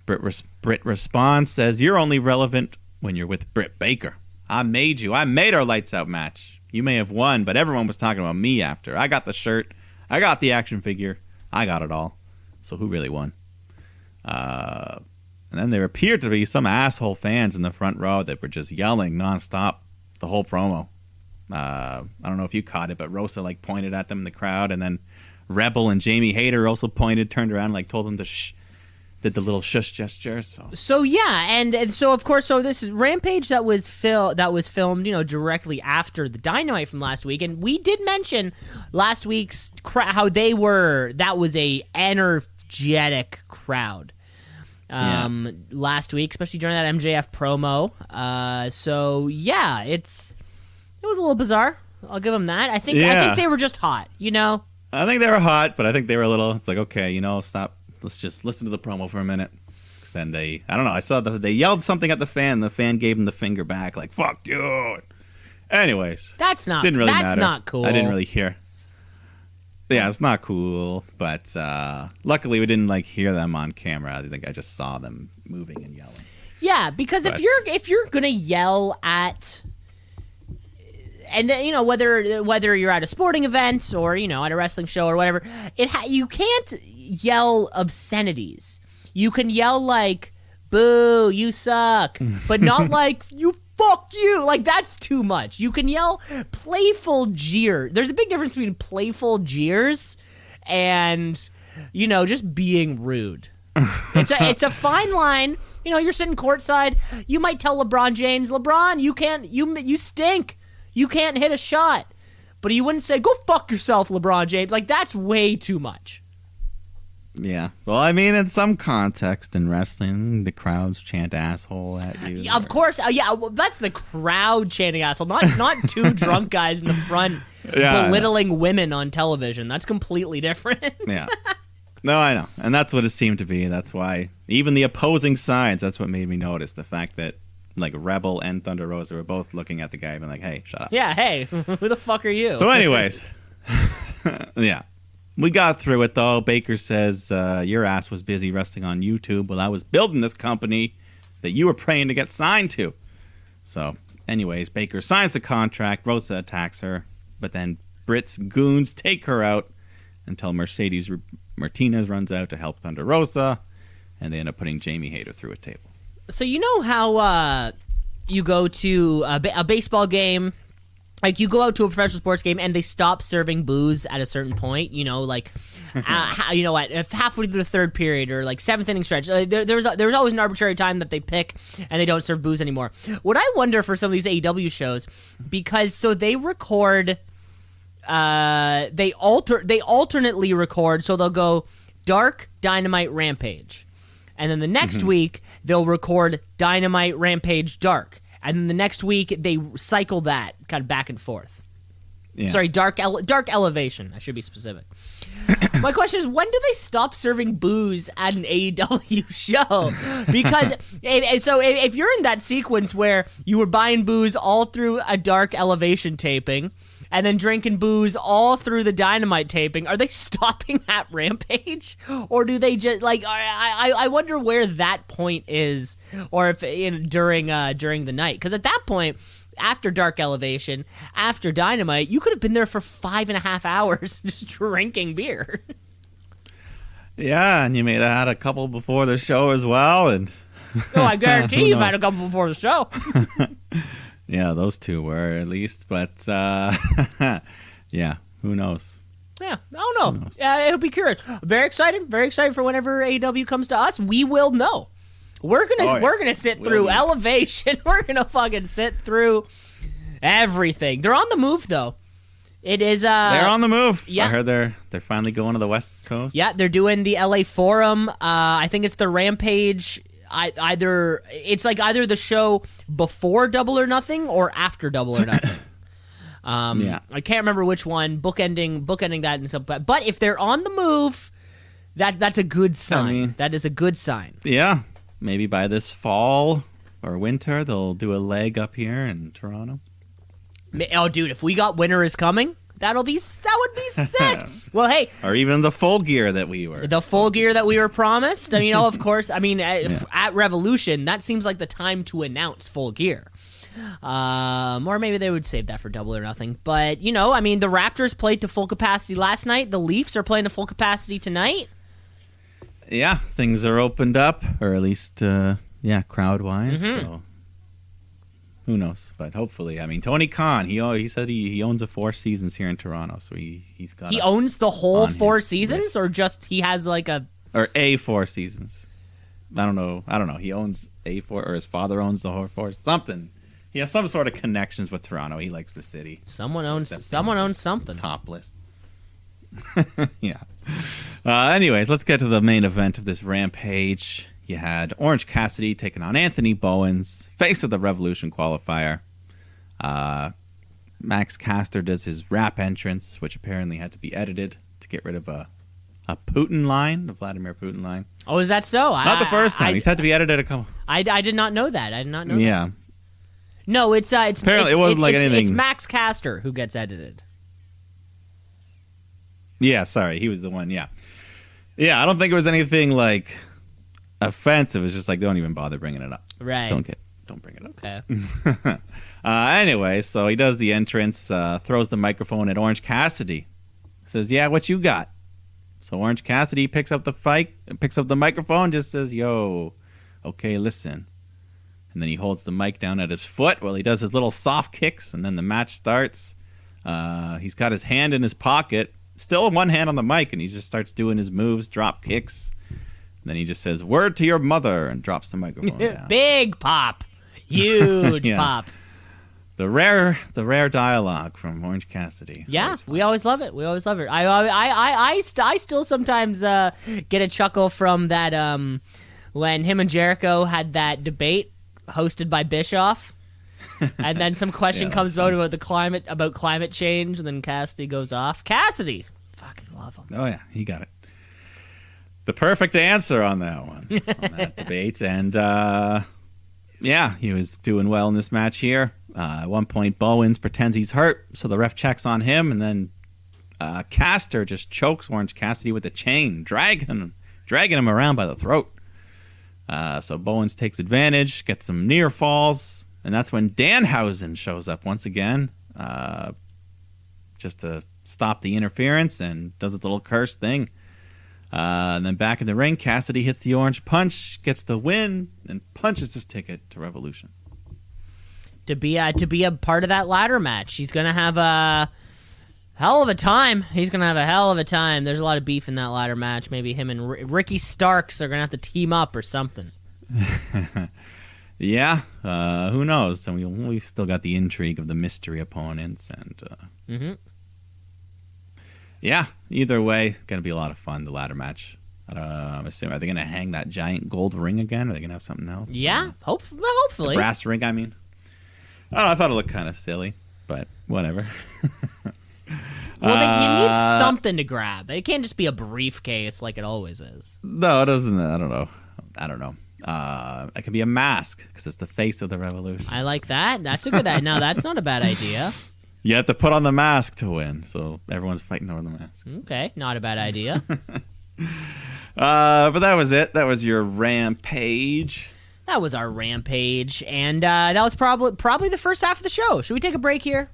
Britt responds, says, "You're only relevant when you're with Britt Baker. I made you. I made our lights out match. You may have won, but everyone was talking about me after. I got the shirt. I got the action figure. I got it all. So who really won?" And then there appeared to be some asshole fans in the front row that were just yelling nonstop the whole promo. I don't know if you caught it, but Rosa pointed at them in the crowd, and then Rebel and Jamie Hayter also turned around, and told them to shh. Did the little shush gesture. So yeah, and so of course, so this is Rampage that was filmed, directly after the Dynamite from last week, and we did mention last week's how that was a energetic crowd. Last week, especially during that MJF promo. So yeah, it was a little bizarre. I'll give them that. I think they were just hot. I think they were hot, but I think they were a little. It's like, okay, stop. Let's just listen to the promo for a minute. Because then I don't know, I saw they yelled something at the fan. The fan gave him the finger back, like, fuck you. Anyways. That's not cool. I didn't really hear. Yeah, it's not cool. But luckily we didn't hear them on camera. I think I just saw them moving and yelling. Yeah, because if you're going to yell at... And whether you're at a sporting event or at a wrestling show or whatever, you can't yell obscenities. You can yell like "boo, you suck," but not like "you fuck you." That's too much. You can yell playful jeer. There's a big difference between playful jeers and just being rude. It's a fine line. You're sitting courtside. You might tell LeBron James, "LeBron, you stink. You can't hit a shot." But you wouldn't say, "Go fuck yourself, LeBron James." That's way too much. Yeah. Well, I mean, in some context in wrestling, the crowds chant asshole at you. Yeah, of course. Well, that's the crowd chanting asshole, not two drunk guys in the front belittling women on television. That's completely different. Yeah. No, I know. And that's what it seemed to be. That's why even the opposing sides, that's what made me notice the fact that Rebel and Thunder Rosa were both looking at the guy and like, "Hey, shut up." Yeah, hey, who the fuck are you? So anyways, yeah. We got through it, though. Baker says, "Your ass was busy wrestling on YouTube while I was building this company that you were praying to get signed to." So, anyways, Baker signs the contract. Rosa attacks her. But then Britt's goons take her out until Mercedes Martinez runs out to help Thunder Rosa. And they end up putting Jamie Hayter through a table. So you know how you go to a baseball game, you go out to a professional sports game and they stop serving booze at a certain point, at halfway through the third period or seventh inning stretch. There's always an arbitrary time that they pick and they don't serve booze anymore. What I wonder for some of these AEW shows, because they record they alternately record, so they'll go Dark, Dynamite, Rampage, and then the next week they'll record Dynamite, Rampage, Dark, and then the next week they cycle that kind of back and forth. Yeah. Sorry, Dark Elevation. I should be specific. My question is, when do they stop serving booze at an AEW show? Because if you're in that sequence where you were buying booze all through a Dark Elevation taping and then drinking booze all through the Dynamite taping, are they stopping at Rampage? Or do they just, like, I wonder where that point is, or if during the night. Because at that point, after Dark Elevation, after Dynamite, you could have been there for 5.5 hours just drinking beer. Yeah, and you may have had a couple before the show as well. And I guarantee you've had a couple before the show. Yeah, those two were at least. But yeah, who knows? Yeah, I don't know. Yeah, it'll be curious. Very excited for whenever AEW comes to us. We will know. We're gonna sit through Elevation. We're gonna fucking sit through everything. They're on the move though. It is they're on the move. Yeah. I heard they're finally going to the West Coast. Yeah, they're doing the LA Forum. I think it's the Rampage. Either the show before Double or Nothing or after Double or Nothing. Yeah. I can't remember which one. Bookending that and stuff. But if they're on the move, that's a good sign. I mean, that is a good sign. Yeah. Maybe by this fall or winter, they'll do a leg up here in Toronto. Oh, dude, if we got Winter is Coming, that would be sick. Well, hey. Or even the full gear that we were. The full gear that we were promised. I mean, of course, at Revolution, that seems like the time to announce full gear. Or maybe they would save that for Double or Nothing. But, the Raptors played to full capacity last night. The Leafs are playing to full capacity tonight. Yeah, things are opened up, or at least, crowd-wise. So who knows? But hopefully, Tony Khan, he said he owns a 4 seasons here in Toronto, so he's got. He owns the whole 4 seasons, list. or just he has like a 4 seasons. I don't know. He owns A4, or his father owns the whole 4. Something. He has some sort of connections with Toronto. He likes the city. Someone owns something. Top list. Yeah. Anyways, let's get to the main event of this Rampage. You had Orange Cassidy taking on Anthony Bowens, face of the Revolution qualifier. Max Caster does his rap entrance, which apparently had to be edited to get rid of a Putin line, the Vladimir Putin line. Oh, is that so? Not the first time. He's had to be edited a couple. I did not know that. I did not know Yeah. that. No, it's apparently it wasn't like anything. It's Max Caster who gets edited. Yeah, sorry, he was the one. Yeah, I don't think it was anything like offensive. It's just like, don't even bother bringing it up. Right. Don't bring it up. Okay. Anyway, so he does the entrance, throws the microphone at Orange Cassidy, says, "Yeah, what you got?" So Orange Cassidy picks up the microphone, just says, "Yo, okay, listen." And then he holds the mic down at his foot while he does his little soft kicks, and then the match starts. He's got his hand in his pocket, still one hand on the mic, and he just starts doing his moves, drop kicks. And then he just says, "Word to your mother," and drops the microphone down. Big pop. Huge Yeah. pop. The rare dialogue from Orange Cassidy. Yeah, we always love it. I still sometimes get a chuckle from that when him and Jericho had that debate hosted by Bischoff, and then some question comes out about climate change, and then Cassidy goes off. Cassidy, fucking love him. Oh yeah, he got it. The perfect answer on that one, on that debate, and he was doing well in this match here. At one point, Bowens pretends he's hurt, so the ref checks on him, and then Caster just chokes Orange Cassidy with a chain, dragging him around by the throat. So Bowens takes advantage, gets some near falls, and that's when Danhausen shows up once again, just to stop the interference and does his little curse thing. And then back in the ring, Cassidy hits the orange punch, gets the win, and punches his ticket to Revolution. To be a part of that ladder match, he's gonna have a hell of a time. There's a lot of beef in that ladder match. Maybe him and Ricky Starks are gonna have to team up or something. Yeah, who knows? And we've still got the intrigue of the mystery opponents, and Yeah, either way, going to be a lot of fun, the ladder match. I'm assuming, are they going to hang that giant gold ring again? Are they going to have something else? Yeah, hopefully. The brass ring, I mean. I don't know, I thought it looked kind of silly, but whatever. Well, you need something to grab. It can't just be a briefcase like it always is. No, it doesn't. I don't know. It could be a mask because it's the face of the revolution. I like that. That's a good idea. Now, that's not a bad idea. You have to put on the mask to win, so everyone's fighting over the mask. Okay, not a bad idea. But that was it. That was your Rampage. That was our Rampage, and that was probably the first half of the show. Should we take a break here?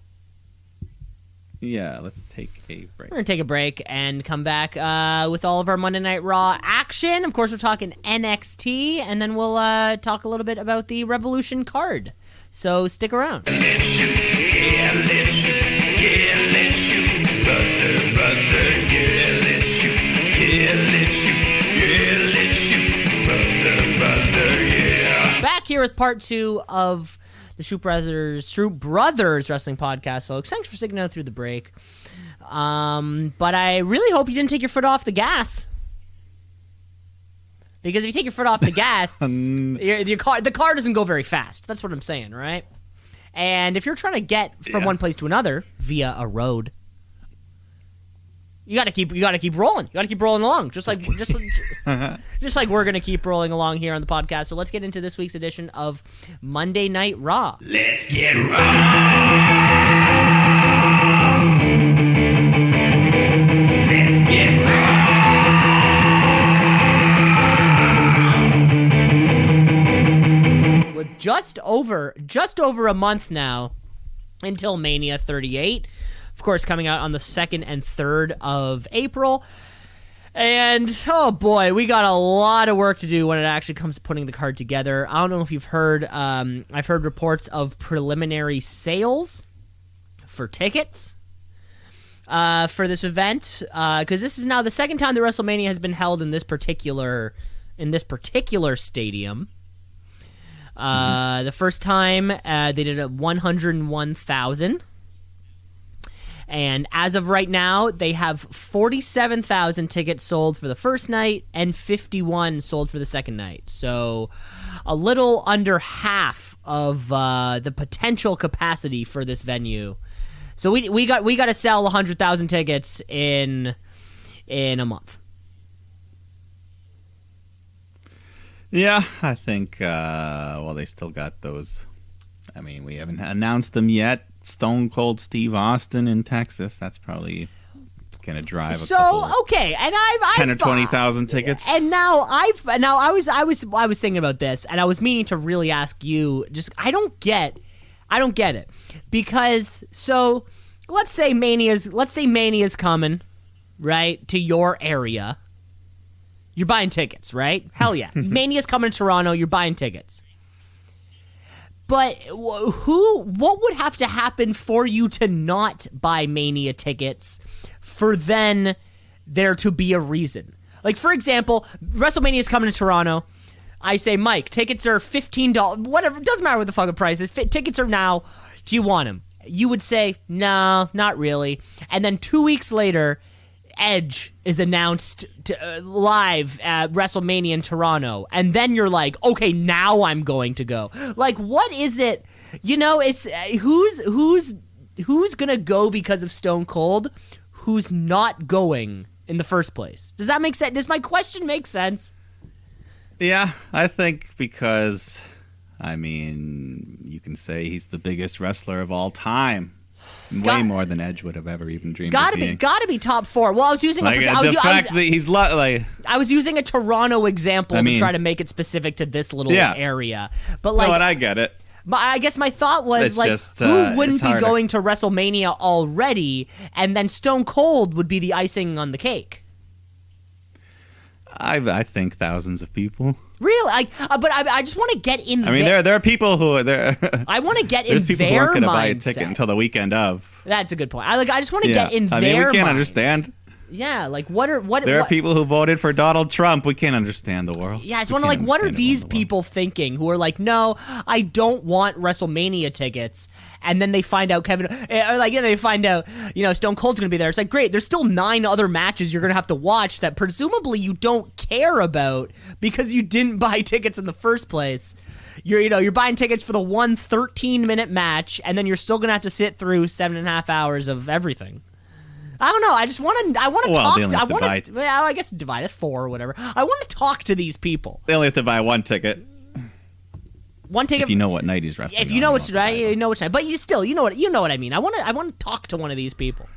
Yeah, let's take a break. We're going to take a break and come back with all of our Monday Night Raw action. Of course, we're talking NXT, and then we'll talk a little bit about the Revolution card. So stick around. Let's shoot, yeah, let's shoot, yeah, let's shoot, brother, yeah, let's shoot, yeah, let's shoot, yeah, let's shoot, brother, yeah. Back here with part 2 of the Shoot Brothers Wrestling Podcast, folks. Thanks for sticking out through the break. But I really hope you didn't take your foot off the gas. Because if you take your foot off the gas, the car doesn't go very fast. That's what I'm saying, right? And if you're trying to get from one place to another via a road, you got to keep rolling. You got to keep rolling along, just like we're gonna keep rolling along here on the podcast. So let's get into this week's edition of Monday Night Raw. Let's get raw. Let's get raw. With just over a month now until Mania 38. Of course, coming out on the 2nd and 3rd of April. And, oh boy, we got a lot of work to do when it actually comes to putting the card together. I don't know if you've heard, I've heard reports of preliminary sales for tickets for this event. Because this is now the second time that WrestleMania has been held in this particular stadium. The first time they did it at 101,000. And as of right now, they have 47,000 tickets sold for the first night and 51 sold for the second night. So a little under half of the potential capacity for this venue. So we got to sell 100,000 tickets in a month. Yeah, I think, they still got those. I mean, we haven't announced them yet. Stone Cold Steve Austin in Texas. That's probably gonna drive a couple. Okay, and I've 10 or 20,000 tickets. And I was thinking about this, and I was meaning to really ask you. Just I don't get it because let's say Mania's coming right to your area. You're buying tickets, right? Hell yeah, Mania's coming to Toronto. You're buying tickets. But what would have to happen for you to not buy Mania tickets for then there to be a reason? Like, for example, WrestleMania is coming to Toronto. I say, Mike, tickets are $15. Whatever, it doesn't matter what the fucking price is. Tickets are now. Do you want them? You would say, no, not really. And then 2 weeks later, Edge is announced live at WrestleMania in Toronto, and then you're like, okay, now I'm going to go. Like, what is it? You know, it's who's gonna go because of Stone Cold? Who's not going in the first place? Does that make sense? Does my question make sense? Yeah, I think because, I mean, you can say he's the biggest wrestler of all time. Way more than Edge would have ever even dreamed of being. Gotta be top 4. Well, I was using I was using a Toronto example to try to make it specific to this little area. But like, no, and I get it. I guess my thought was who wouldn't be going to WrestleMania already, and then Stone Cold would be the icing on the cake. I think thousands of people. Really? But I just want to get in. I mean, there are people who are there. I want to get in there's people their who aren't going to buy a mindset. ticket until the weekend of. That's a good point. I just want to get in their. I mean, we can't mind. understand. Yeah, like what are There are people who voted for Donald Trump. We can't understand the world. Yeah, I just wonder, like, what are these people thinking who are like, no, I don't want WrestleMania tickets, and then they find out they find out, Stone Cold's gonna be there. It's like, great, there's still 9 other matches you're gonna have to watch that presumably you don't care about because you didn't buy tickets in the first place. You're buying tickets for the one 13-minute match, and then you're still gonna have to sit through 7.5 hours of everything. I don't know. I just want to talk. I guess divide it 4 or whatever. I want to talk to these people. They only have to buy one ticket. One ticket. If you know what night he's wrestling. If you know which night, but you know what I mean. I want to talk to one of these people.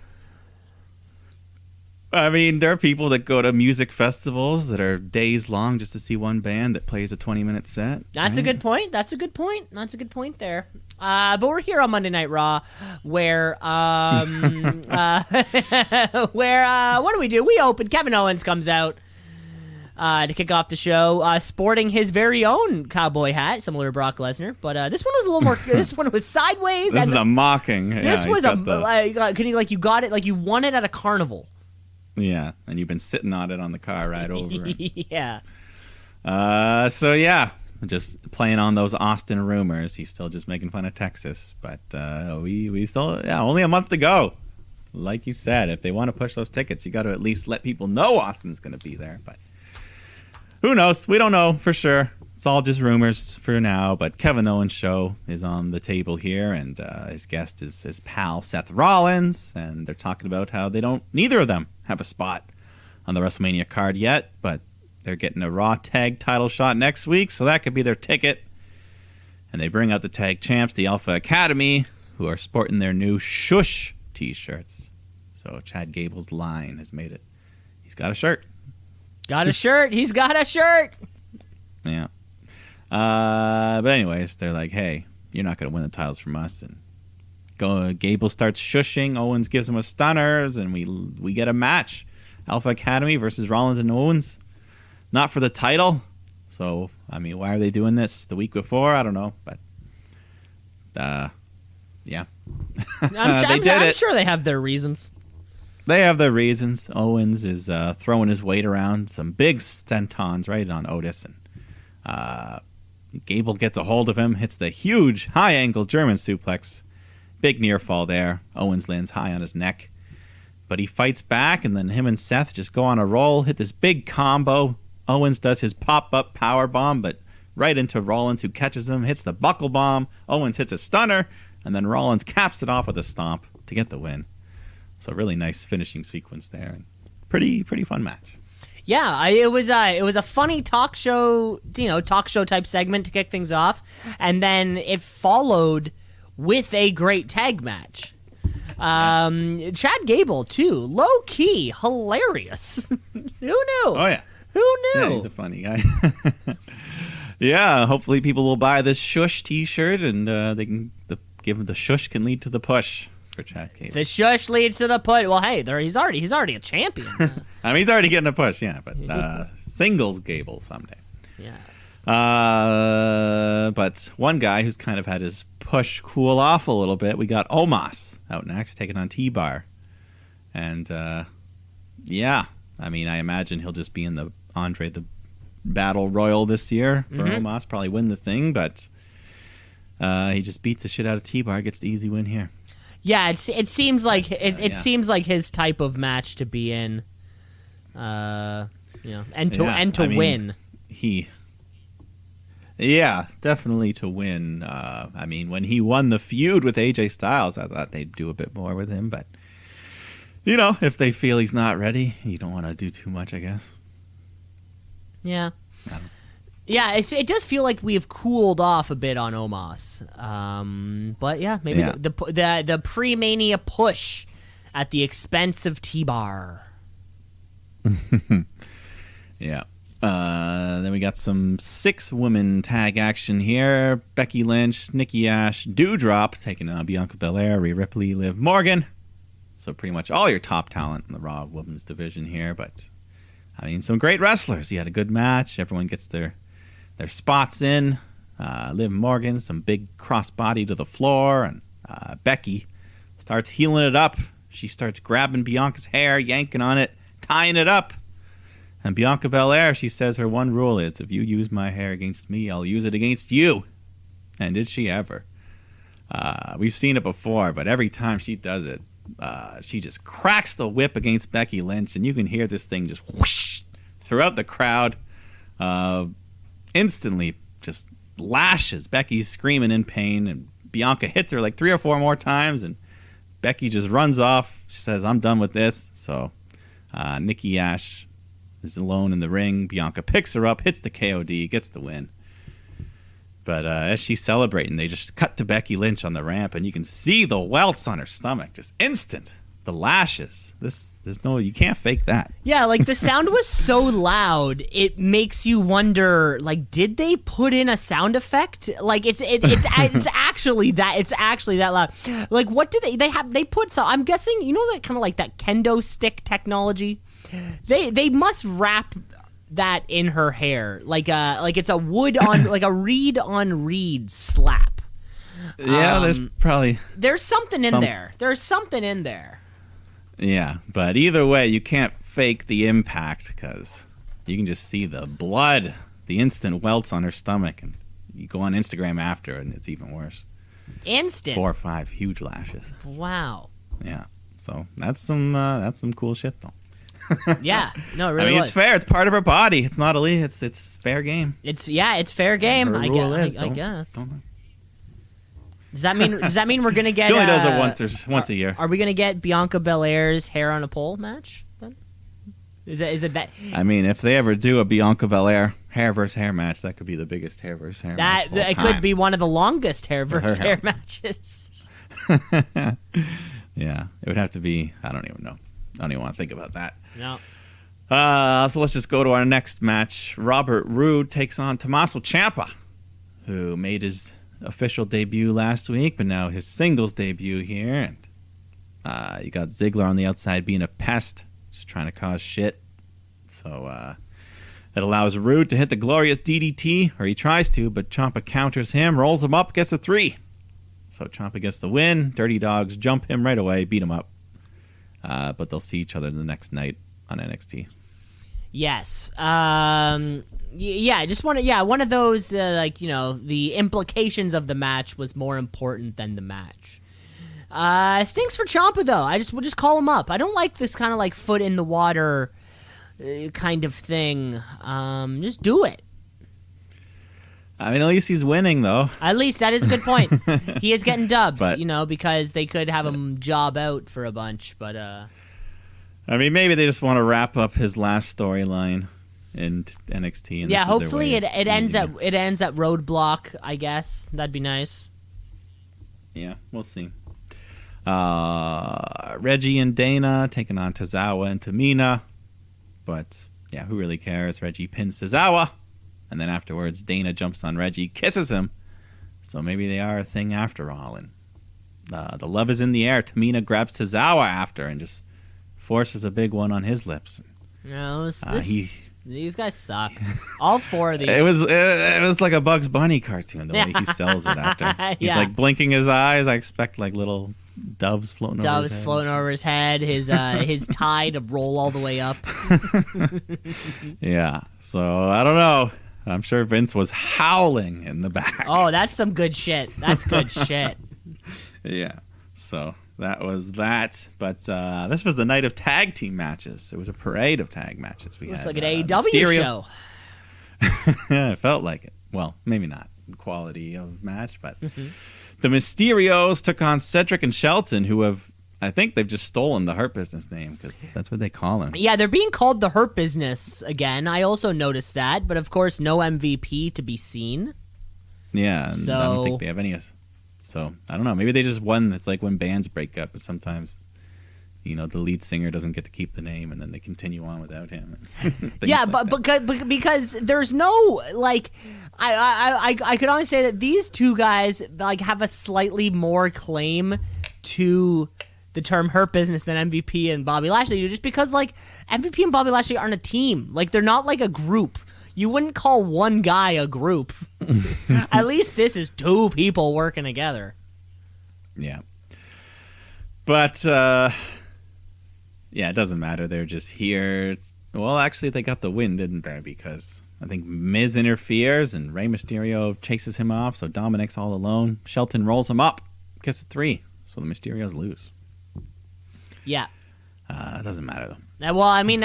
I mean, there are people that go to music festivals that are days long just to see one band that plays a 20-minute set. That's a good point. That's a good point there. But we're here on Monday Night Raw, where what do we do? We open. Kevin Owens comes out to kick off the show, sporting his very own cowboy hat, similar to Brock Lesnar. But this one was a little more. This one was sideways. This is a mocking. This was you got it like you won it at a carnival. Yeah, and you've been sitting on it on the car ride over. Yeah. So yeah, just playing on those Austin rumors. He's still just making fun of Texas, but we still only a month to go. Like you said, if they want to push those tickets, you got to at least let people know Austin's going to be there. But who knows? We don't know for sure. It's all just rumors for now. But Kevin Owens' show is on the table here, and his guest is his pal Seth Rollins, and they're talking about how neither of them have a spot on the WrestleMania card yet, but they're getting a Raw tag title shot next week, so that could be their ticket. And they bring out the tag champs, the Alpha Academy, who are sporting their new Shush t-shirts. So Chad Gable's line has made it. He's got a shirt. Got a shirt. He's got a shirt. Yeah. But anyways, they're like, hey, you're not going to win the titles from us. And Gable starts shushing. Owens gives him a stunners, and we get a match. Alpha Academy versus Rollins and Owens. Not for the title. So, I mean, why are they doing this the week before? I don't know. But, yeah. I'm sure they have their reasons. They have their reasons. Owens is throwing his weight around. Some big stentons right on Otis. And Gable gets a hold of him. Hits the huge high-angle German suplex. Big near fall there. Owens lands high on his neck. But he fights back, and then him and Seth just go on a roll. Hit this big combo. Owens does his pop-up power bomb, but right into Rollins, who catches him. Hits the buckle bomb. Owens hits a stunner. And then Rollins caps it off with a stomp to get the win. So really nice finishing sequence there. And pretty fun match. Yeah, it was a funny talk show type segment to kick things off, and then it followed with a great tag match. Chad Gable too, low key, hilarious. Who knew? Oh yeah, who knew? Yeah, he's a funny guy. Yeah, hopefully people will buy this Shush T-shirt, and they can give the Shush can lead to the push for Chad Gable. The Shush leads to the push. Well, hey, he's already a champion. I mean, he's already getting a push, yeah, but singles Gable someday. Yes. But one guy who's kind of had his push cool off a little bit, we got Omos out next, taking on T-Bar. And, yeah, I mean, I imagine he'll just be in the Andre the Battle Royal this year for Omos, probably win the thing, but he just beats the shit out of T-Bar, gets the easy win here. Yeah, it seems like seems like his type of match to be in, and to win. Yeah, definitely to win. I mean, when he won the feud with AJ Styles, I thought they'd do a bit more with him, but if they feel he's not ready, you don't want to do too much, I guess. Yeah. Yeah, it does feel like we have cooled off a bit on Omos, but yeah, maybe the pre-Mania push at the expense of T-Bar. Yeah. Then we got some 6-woman tag action here. Becky Lynch, Nikki Ash, Doudrop taking on Bianca Belair, Rhea Ripley, Liv Morgan. So pretty much all your top talent in the Raw Women's division here, but I mean, some great wrestlers. You had a good match. Everyone gets their spots in. Liv Morgan, some big crossbody to the floor, and Becky starts healing it up. She starts grabbing Bianca's hair, yanking on it, tying it up. And Bianca Belair, she says her one rule is, if you use my hair against me, I'll use it against you. And did she ever? We've seen it before, but every time she does it, she just cracks the whip against Becky Lynch, and you can hear this thing just whoosh throughout the crowd. Instantly just lashes. Becky's screaming in pain, and Bianca hits her like 3 or 4 more times, and Becky just runs off. She says, I'm done with this. So Nikki Ash is alone in the ring. Bianca picks her up, hits the KOD, gets the win. But as she's celebrating, they just cut to Becky Lynch on the ramp, and you can see the welts on her stomach, just instant. The lashes. You can't fake that. Yeah, like the sound was so loud, it makes you wonder, like, did they put in a sound effect? Like it's actually that loud. Like, what do they put some? I'm guessing, you know, that kind of like that kendo stick technology. They must wrap that in her hair, like it's a wood on like a reed on reed slap. Yeah, there's something in there. There's something in there. Yeah, but either way, you can't fake the impact because you can just see the blood, the instant welts on her stomach, and you go on Instagram after, and it's even worse. Instant 4 or 5 huge lashes. Wow. Yeah, so that's some cool shit though. Yeah, no, it really. It's fair. It's part of her body. It's not illegal. It's fair game. It's fair game. Her I rule guess. is, I guess. Don't. Does that mean we're gonna get? She only does it once a year. Are we gonna get Bianca Belair's hair on a pole match? Then? Is it that? I mean, if they ever do a Bianca Belair hair versus hair match, that could be the biggest hair versus hair match. It could be one of the longest hair versus hair matches. Yeah, it would have to be. I don't even know. I don't even want to think about that. No. So let's just go to our next match. Robert Roode takes on Tommaso Ciampa, who made his official debut last week, but now his singles debut here. And you got Ziggler on the outside being a pest, just trying to cause shit. So it allows Roode to hit the glorious DDT, or he tries to, but Ciampa counters him, rolls him up, gets a 3. So Ciampa gets the win. Dirty Dogs jump him right away, beat him up. But they'll see each other the next night on NXT. Yes. Yeah, just one of those, like, you know, the implications of the match was more important than the match. Stinks for Ciampa, though. We'll just call him up. I don't like this kind of like foot in the water kind of thing. Just do it. I mean, at least he's winning, though. At least that is a good point. He is getting dubs, But, you know, because they could have him job out for a bunch, but I mean, maybe they just want to wrap up his last storyline in NXT. And yeah, hopefully it ends at Roadblock. I guess that'd be nice. Yeah, we'll see. Reggie and Dana taking on Tozawa and Tamina, but yeah, who really cares? Reggie pins Tozawa, and then afterwards, Dana jumps on Reggie, kisses him. So maybe they are a thing after all. And the love is in the air. Tamina grabs Tozawa after and just forces a big one on his lips. No, these guys suck. All 4 of these. It was like a Bugs Bunny cartoon, the way he sells it after. He's like blinking his eyes. I expect like little doves floating over his head. Doves floating over his head. His tie to roll all the way up. Yeah. So I don't know. I'm sure Vince was howling in the back. Oh, that's some good shit. That's good shit. Yeah. So that was that. But this was the night of tag team matches. It was a parade of tag matches. We Looks had, like an AEW show. Yeah, it felt like it. Well, maybe not quality of match, but the Mysterios took on Cedric and Shelton, who I think they've just stolen the Hurt Business name because that's what they call him. Yeah, they're being called the Hurt Business again. I also noticed that, but of course, no MVP to be seen. Yeah, and I don't think they have any. So I don't know. Maybe they just won. It's like when bands break up, but sometimes, you know, the lead singer doesn't get to keep the name, and then they continue on without him. Yeah, but because there's no like, I could only say that these two guys like have a slightly more claim to the term Hurt Business than MVP and Bobby Lashley do, just because like MVP and Bobby Lashley aren't a team. Like they're not like a group. You wouldn't call one guy a group. At least this is 2 people working together. Yeah. But Yeah, it doesn't matter. They're just here. Well, actually, they got the win, didn't they? Because I think Miz interferes and Rey Mysterio chases him off, so Dominic's all alone. Shelton rolls him up, gets a 3, so the Mysterios lose. Yeah. It doesn't matter, though. Well, I mean,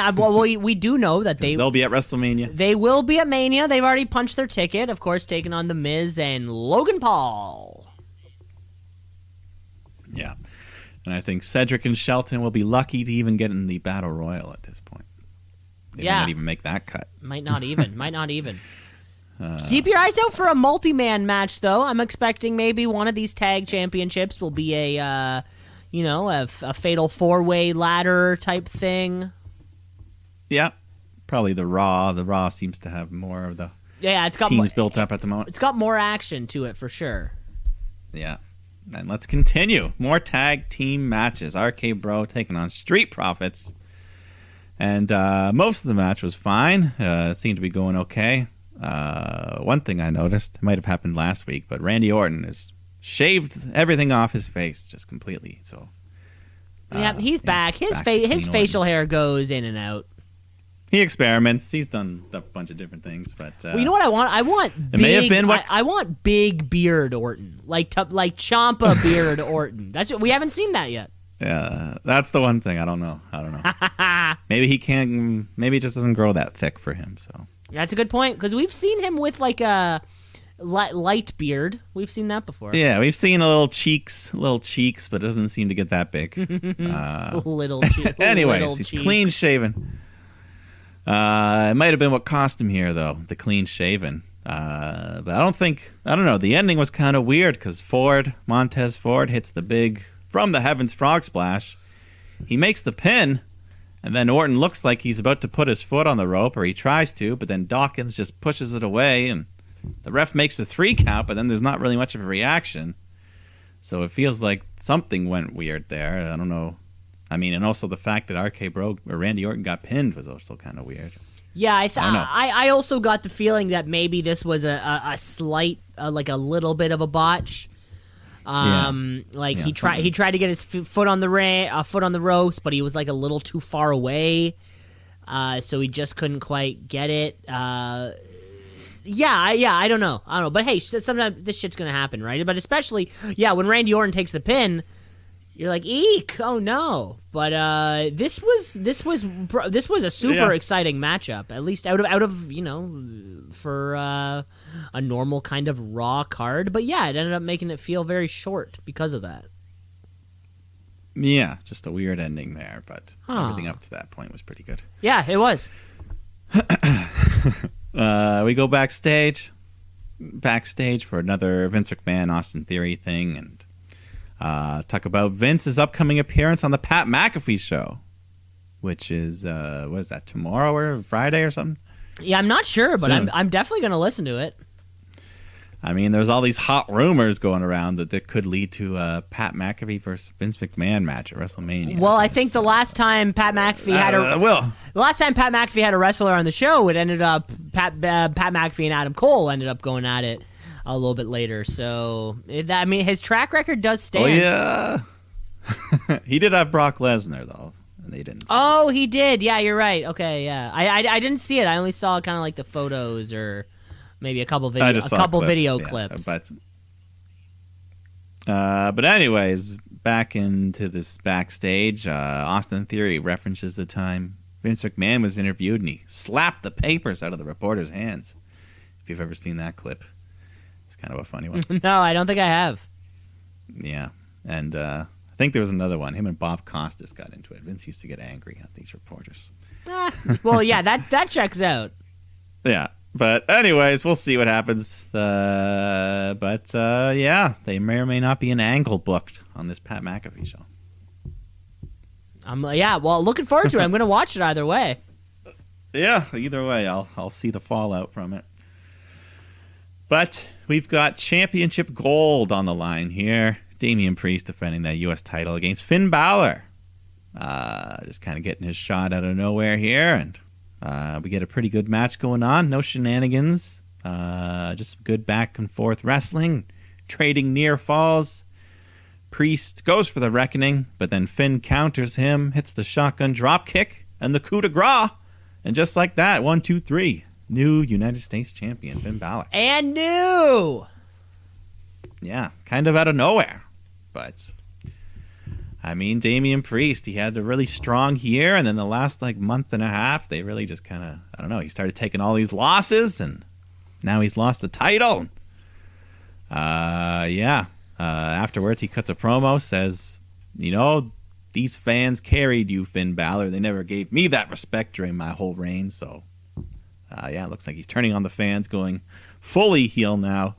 we do know that they'll be at WrestleMania. They will be at Mania. They've already punched their ticket, of course, taking on The Miz and Logan Paul. Yeah. And I think Cedric and Shelton will be lucky to even get in the Battle Royal at this point. They might not even make that cut. Might not even. Keep your eyes out for a multi-man match, though. I'm expecting maybe one of these tag championships will be a fatal 4-way ladder type thing. Yeah, probably the Raw. The Raw seems to have more of the it's got teams built up at the moment. It's got more action to it for sure. Yeah. And let's continue. More tag team matches. RK Bro taking on Street Profits. And most of the match was fine. It seemed to be going okay. One thing I noticed, it might have happened last week, but Randy Orton has shaved everything off his face just completely. So he's back. His facial hair goes in and out. He experiments. He's done a bunch of different things, but you know what I want? I want I want big beard Orton, like Ciampa beard Orton. That's we haven't seen that yet. Yeah, that's the one thing I don't know. Maybe he can't. Maybe it just doesn't grow that thick for him. So that's a good point because we've seen him with like a light beard. We've seen that before. Yeah, we've seen little cheeks, but it doesn't seem to get that big. Anyways, he's clean shaven. It might have been what cost him here, though, the clean shaven. But I don't know. The ending was kind of weird because Montez Ford hits the big from the heavens frog splash. He makes the pin, and then Orton looks like he's about to put his foot on the rope, or he tries to, but then Dawkins just pushes it away, and the ref makes a 3 count, but then there's not really much of a reaction. So it feels like something went weird there. I don't know. I mean, and also the fact that RK Bro or Randy Orton got pinned was also kind of weird. Yeah, I also got the feeling that maybe this was a slight, like a little bit of a botch. He tried to get his foot on the ropes, but he was like a little too far away, so he just couldn't quite get it. I don't know. But hey, sometimes this shit's gonna happen, right? But especially, when Randy Orton takes the pin. You're like, eek! Oh no! But this was a super exciting matchup. At least out of for a normal kind of Raw card. But yeah, it ended up making it feel very short because of that. Yeah, just a weird ending there, but everything up to that point was pretty good. Yeah, it was. We go backstage for another Vince McMahon Austin Theory thing, and talk about Vince's upcoming appearance on the Pat McAfee show, which is what is that, tomorrow or Friday or something? Yeah, I'm not sure, but I'm definitely going to listen to it. I mean, there's all these hot rumors going around that could lead to a Pat McAfee versus Vince McMahon match at WrestleMania. Well, I think the last time Pat McAfee had a wrestler on the show, it ended up Pat McAfee and Adam Cole ended up going at it a little bit later. So, his track record does stand. Oh, yeah. He did have Brock Lesnar, though. And they didn't. Oh, he did. Yeah, you're right. Okay, yeah. I didn't see it. I only saw kind of like the photos or maybe a couple video clips. But anyways, back into this backstage, Austin Theory references the time Vince McMahon was interviewed and he slapped the papers out of the reporter's hands. If you've ever seen that clip. It's kind of a funny one. No, I don't think I have. Yeah. And I think there was another one. Him and Bob Costas got into it. Vince used to get angry at these reporters. Well, yeah, that checks out. Yeah. But anyways, we'll see what happens. They may or may not be an angle booked on this Pat McAfee show. Looking forward to it. I'm going to watch it either way. Yeah, either way, I'll see the fallout from it. But we've got championship gold on the line here. Damian Priest defending that U.S. title against Finn Balor. Just kind of getting his shot out of nowhere here. And we get a pretty good match going on. No shenanigans. Just good back and forth wrestling. Trading near falls. Priest goes for the reckoning, but then Finn counters him, hits the shotgun drop kick, and the coup de grace. And just like that, 1, 2, 3. New United States champion, Finn Balor. And new! Yeah, kind of out of nowhere. But, I mean, Damian Priest, he had a really strong year, and then the last, month and a half, they really just kind of, I don't know, he started taking all these losses, and now he's lost the title. Afterwards, he cuts a promo, says, these fans carried you, Finn Balor. They never gave me that respect during my whole reign, so, it looks like he's turning on the fans, going fully heel now.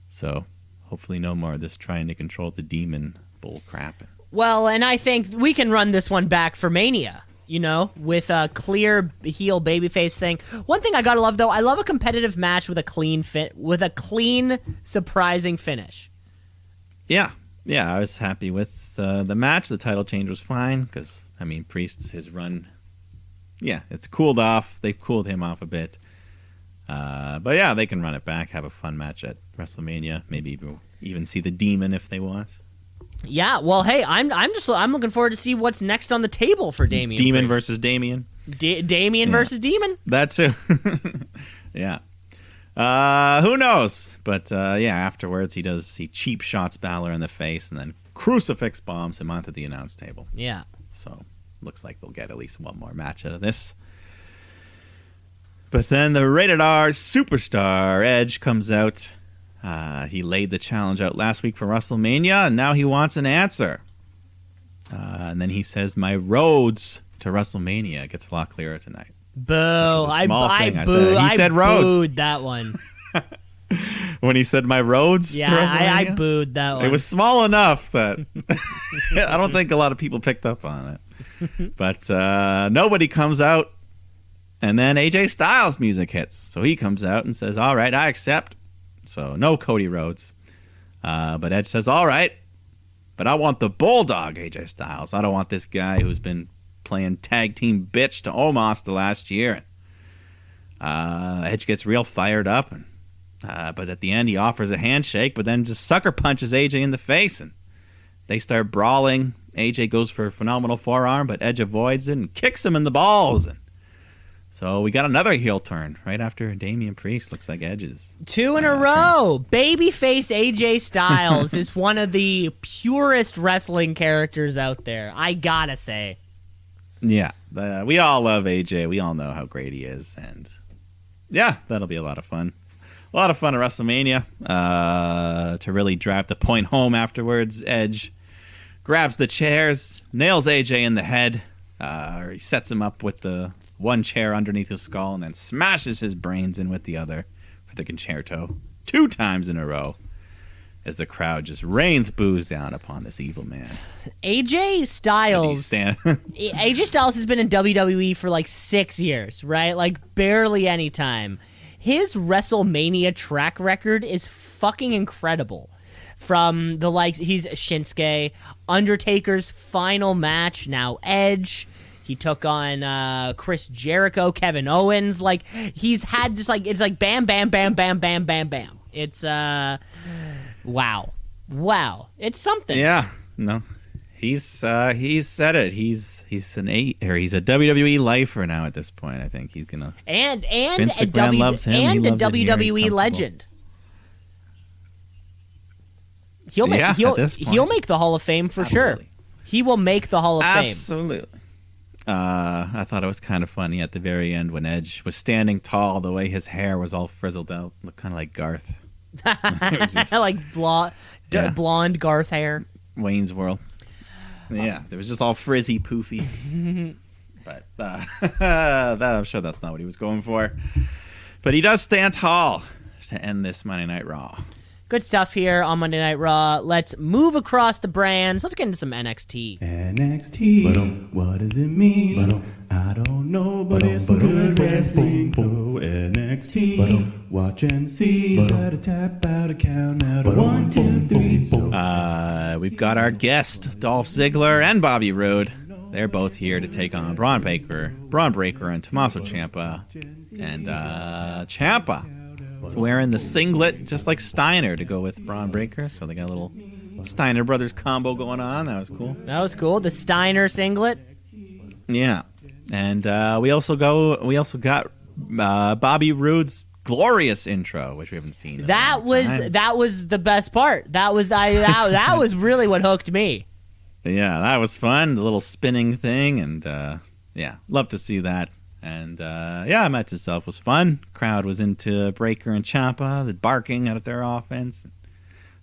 So, hopefully no more of this trying to control the demon bull crap. Well, and I think we can run this one back for Mania, with a clear heel babyface thing. One thing I gotta love, though, I love a competitive match with a clean surprising finish. Yeah, I was happy with the match. The title change was fine because, Priest's, his run, it's cooled off. They've cooled him off a bit. But yeah, they can run it back, have a fun match at WrestleMania. Maybe even see the Demon if they want. Yeah, well, hey, I'm looking forward to see what's next on the table for Damian. Demon versus Damian. Damian versus Demon. That's it. Yeah. Who knows? But afterwards he cheap shots Balor in the face and then crucifix bombs him onto the announce table. Yeah. So looks like they'll get at least one more match out of this. But then the rated R superstar Edge comes out. He laid the challenge out last week for WrestleMania, and now he wants an answer. And then he says, my roads to WrestleMania gets a lot clearer tonight. Boo. I said roads. Booed that one. When he said my roads to WrestleMania? I booed that one. It was small enough that I don't think a lot of people picked up on it. But nobody comes out. And then AJ Styles' music hits. So he comes out and says, all right, I accept. So no Cody Rhodes. But Edge says, all right, but I want the Bulldog AJ Styles. I don't want this guy who's been playing tag team bitch to Omos the last year. Edge gets real fired up. But at the end, he offers a handshake, but then just sucker punches AJ in the face. And they start brawling. AJ goes for a phenomenal forearm, but Edge avoids it and kicks him in the balls. And so we got another heel turn right after Damian Priest. Looks like Edge's 2 in a row. Babyface AJ Styles is one of the purest wrestling characters out there, I gotta say. Yeah, we all love AJ. We all know how great he is. And yeah, that'll be a lot of fun. A lot of fun at WrestleMania. To really drive the point home afterwards, Edge grabs the chairs, nails AJ in the head. He sets him up with the one chair underneath his skull and then smashes his brains in with the other for the concerto 2 times in a row as the crowd just rains boos down upon this evil man. AJ Styles has been in WWE for 6 years, right? Barely any time. His WrestleMania track record is fucking incredible. From the he's Shinsuke, Undertaker's final match, now Edge. He took on Chris Jericho, Kevin Owens. He's had just it's bam, bam, bam, bam, bam, bam, bam. It's wow. It's something. Yeah, no, he's said it. He's a WWE lifer now at this point. I think he's gonna and Vince a McMahon loves him. And he a loves WWE legend. He'll make the Hall of Fame for sure. He will make the Hall of Fame. Absolutely. I thought it was kind of funny at the very end when Edge was standing tall, the way his hair was all frizzled out, looked kind of like Garth. Blonde Garth hair. Wayne's World. Yeah, it was just all frizzy, poofy. But I'm sure that's not what he was going for. But he does stand tall to end this Monday Night Raw. Good stuff here on Monday Night Raw. Let's move across the brands. Let's get into some NXT. NXT, what does it mean? I don't know, but it's good wrestling. So NXT, watch and see. Gotta tap out a count out of 1, 2, 3. We've got our guest, Dolph Ziggler and Bobby Roode. They're both here to take on Braun Breaker and Tommaso Ciampa. And Ciampa wearing the singlet, just like Steiner, to go with Braun Breaker. So they got a little Steiner Brothers combo going on. That was cool. That was cool. The Steiner singlet. Yeah, and we also got Bobby Roode's glorious intro, which we haven't seen. That was the best part. That was really what hooked me. Yeah, that was fun. The little spinning thing, and yeah, love to see that. And yeah, match itself was fun. Crowd was into Breaker and Ciampa, the barking out of their offense.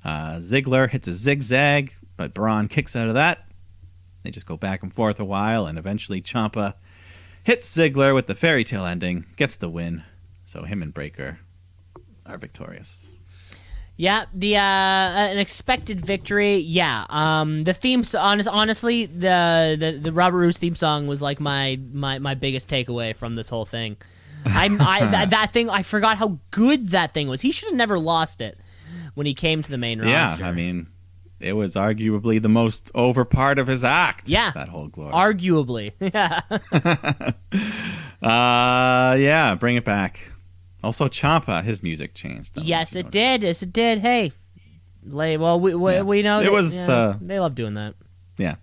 Ziggler hits a zigzag, but Braun kicks out of that. They just go back and forth a while, and eventually Ciampa hits Ziggler with the fairy tale ending, gets the win. So him and Breaker are victorious. Yeah, the an expected victory. Yeah, the theme. Honestly, the Robert Roode theme song was like my biggest takeaway from this whole thing. That thing. I forgot how good that thing was. He should have never lost it when he came to the main roster. Yeah, I mean, it was arguably the most over part of his act. Yeah, that whole glory. Arguably, yeah. Yeah, bring it back. Also, Ciampa, his music changed. Yes, it did. Yes, it did. Hey, well, we know it was. They love doing that. Yeah,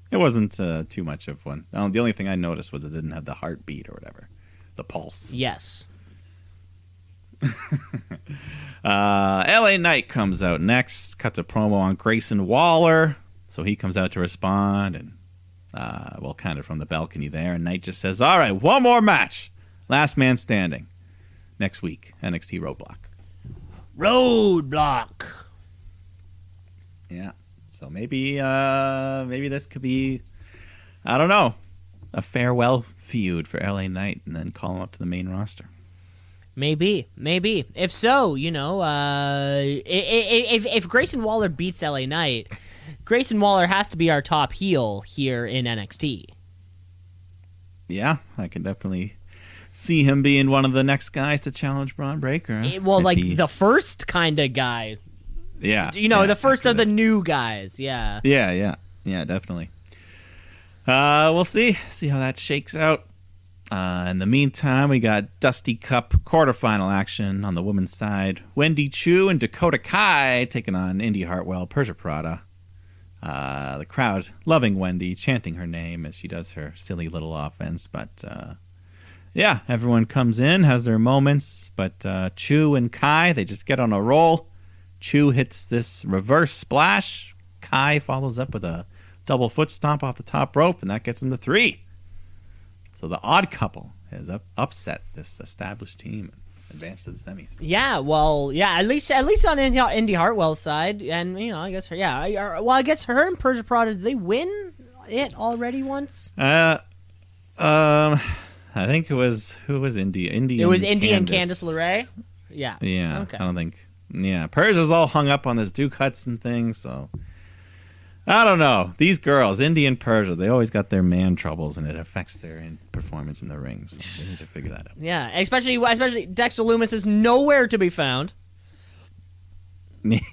it wasn't too much of one. The only thing I noticed was it didn't have the heartbeat or whatever, the pulse. Yes. LA Knight comes out next, cuts a promo on Grayson Waller, so he comes out to respond, and well, kind of from the balcony there, and Knight just says, "All right, one more match, last man standing." Next week, NXT Roadblock. Roadblock. Yeah. So maybe this could be, I don't know, a farewell feud for LA Knight, and then call him up to the main roster. Maybe. If so, if Grayson Waller beats LA Knight, Grayson Waller has to be our top heel here in NXT. Yeah, I can definitely see him being one of the next guys to challenge Braun Breaker. The first kind of guy. Yeah. The first of the new guys. Yeah. Yeah, definitely. We'll see how that shakes out. In the meantime, we got Dusty Cup quarterfinal action on the women's side. Wendy Chu and Dakota Kai taking on Indy Hartwell, Persia Prada. The crowd loving Wendy, chanting her name as she does her silly little offense, but yeah, everyone comes in, has their moments, but Chu and Kai, they just get on a roll. Chu hits this reverse splash. Kai follows up with a double foot stomp off the top rope, and that gets him to 3. So the Odd Couple has upset this established team and advanced to the semis. Yeah, well, yeah, at least on Indy Hartwell's side, and I guess her. Yeah, I guess her and Persia Prada, did they win it already once? I think it was Indy. It was Indy and Candice LeRae. Yeah. Yeah. Okay. I don't think. Yeah, Persia's all hung up on this Duke Hudson thing, so I don't know. These girls, Indy and Persia, they always got their man troubles, and it affects their performance in the ring. So they need to figure that out. Yeah, especially Dexter Lumis is nowhere to be found.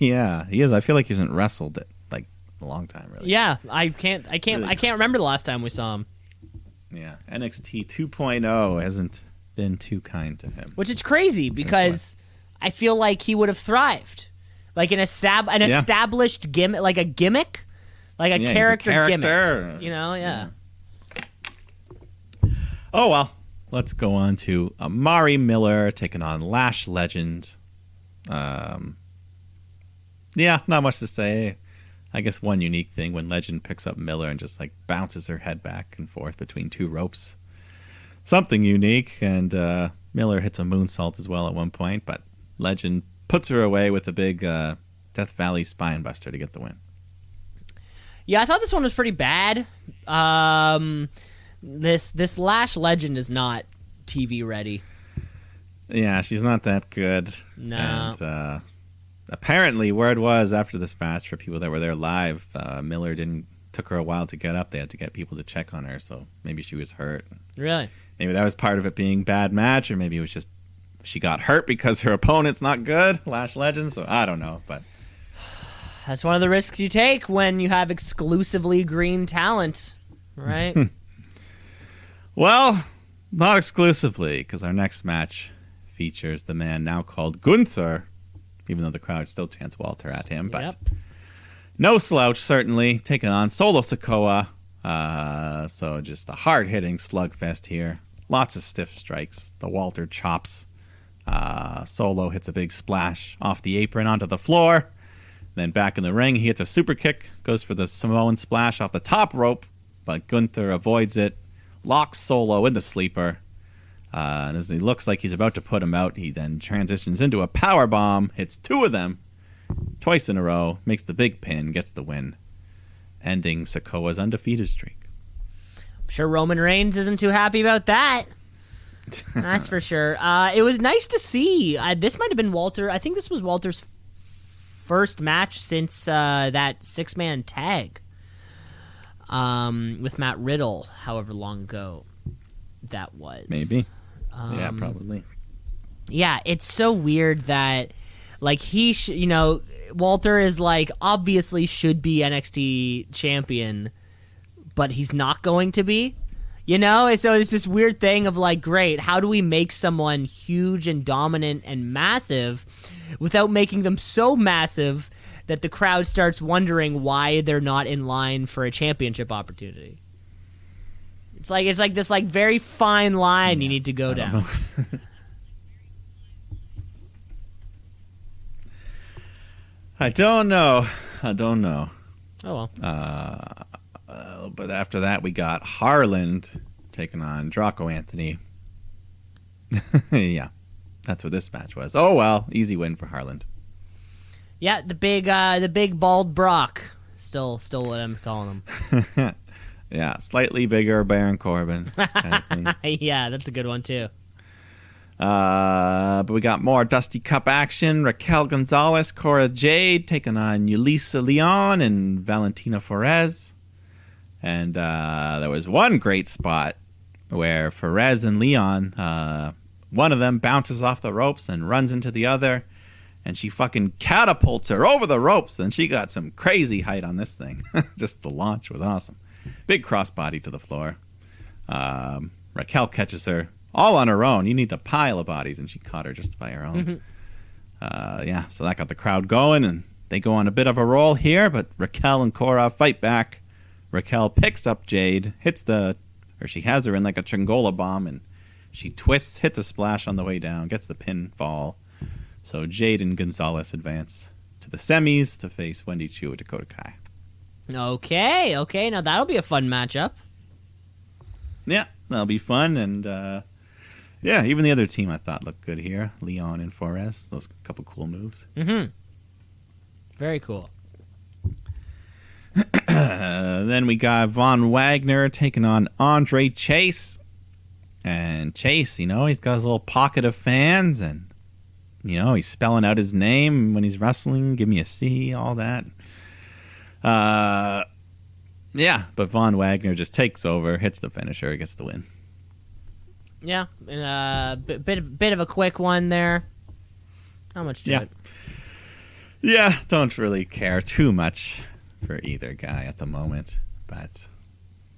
Yeah, he is. I feel like he hasn't wrestled it like a long time, really. Yeah, I can't remember the last time we saw him. Yeah, NXT 2.0 hasn't been too kind to him. Which is crazy because I feel like he would have thrived. Like established gimmick, like a gimmick, like a character gimmick. Yeah. Oh, well, let's go on to Amari Miller taking on Lash Legend. Yeah, not much to say. I guess one unique thing when Legend picks up Miller and just like bounces her head back and forth between 2 ropes. Something unique, and Miller hits a moonsault as well at one point, but Legend puts her away with a big Death Valley spine buster to get the win. Yeah, I thought this one was pretty bad. This Lash Legend is not TV ready. Yeah, she's not that good. No. And apparently, word was after this match for people that were there live, Miller took her a while to get up. They had to get people to check on her, so maybe she was hurt. Really? Maybe that was part of it being bad match, or maybe it was just she got hurt because her opponent's not good, Lash Legend. So I don't know, but that's one of the risks you take when you have exclusively green talent, right? Well, not exclusively, because our next match features the man now called Gunther, even though the crowd still chants Walter at him. But No slouch, certainly, taking on Solo Sikoa. So just a hard-hitting slugfest here. Lots of stiff strikes. The Walter chops. Solo hits a big splash off the apron onto the floor. Then back in the ring, he hits a super kick, goes for the Samoan splash off the top rope, but Gunther avoids it, locks Solo in the sleeper. And as he looks like he's about to put him out, he then transitions into a power bomb, hits 2 of them twice in a row, makes the big pin, gets the win, ending Sikoa's undefeated streak. I'm sure Roman Reigns isn't too happy about that. That's for sure. It was nice to see. This might have been Walter. I think this was Walter's first match since that 6-man tag with Matt Riddle, however long ago that was. Maybe. Yeah, probably. Yeah, it's so weird that, like, Walter is, like, obviously should be NXT champion, but he's not going to be. You know? So it's this weird thing of, like, great, how do we make someone huge and dominant and massive without making them so massive that the crowd starts wondering why they're not in line for a championship opportunity? It's like this, like, very fine line you need to go down. I don't know. Oh, well. But after that, we got Harland taking on Draco Anthony. Yeah, that's what this match was. Oh, well, easy win for Harland. Yeah, the big bald Brock. Still what I'm calling him. Yeah, slightly bigger Baron Corbin kind of thing. Yeah, that's a good one, too. But we got more Dusty Cup action. Raquel Gonzalez, Cora Jade taking on Yulisa Leon and Valentina Perez. And there was one great spot where Perez and Leon, one of them bounces off the ropes and runs into the other. And she fucking catapults her over the ropes. And she got some crazy height on this thing. Just the launch was awesome. Big crossbody to the floor. Raquel catches her all on her own. You need a pile of bodies, and she caught her just by her own. Yeah, so that got the crowd going, and they go on a bit of a roll here, but Raquel and Cora fight back. Raquel picks up Jade, she has her in like a Chingola bomb, and she twists, hits a splash on the way down, gets the pinfall. So Jade and Gonzalez advance to the semis to face Wendy Choo and Dakota Kai. Okay, now that'll be a fun matchup. Yeah, that'll be fun, and yeah, even the other team I thought looked good here. Leon and Forrest, those couple cool moves. Mm-hmm. Very cool. Then we got Von Wagner taking on Andre Chase. And Chase, he's got his little pocket of fans, and, he's spelling out his name when he's wrestling. Give me a C, all that. Yeah, but Von Wagner just takes over, hits the finisher, gets the win. Yeah, and a bit of a quick one there. How much to it? Yeah, don't really care too much for either guy at the moment, but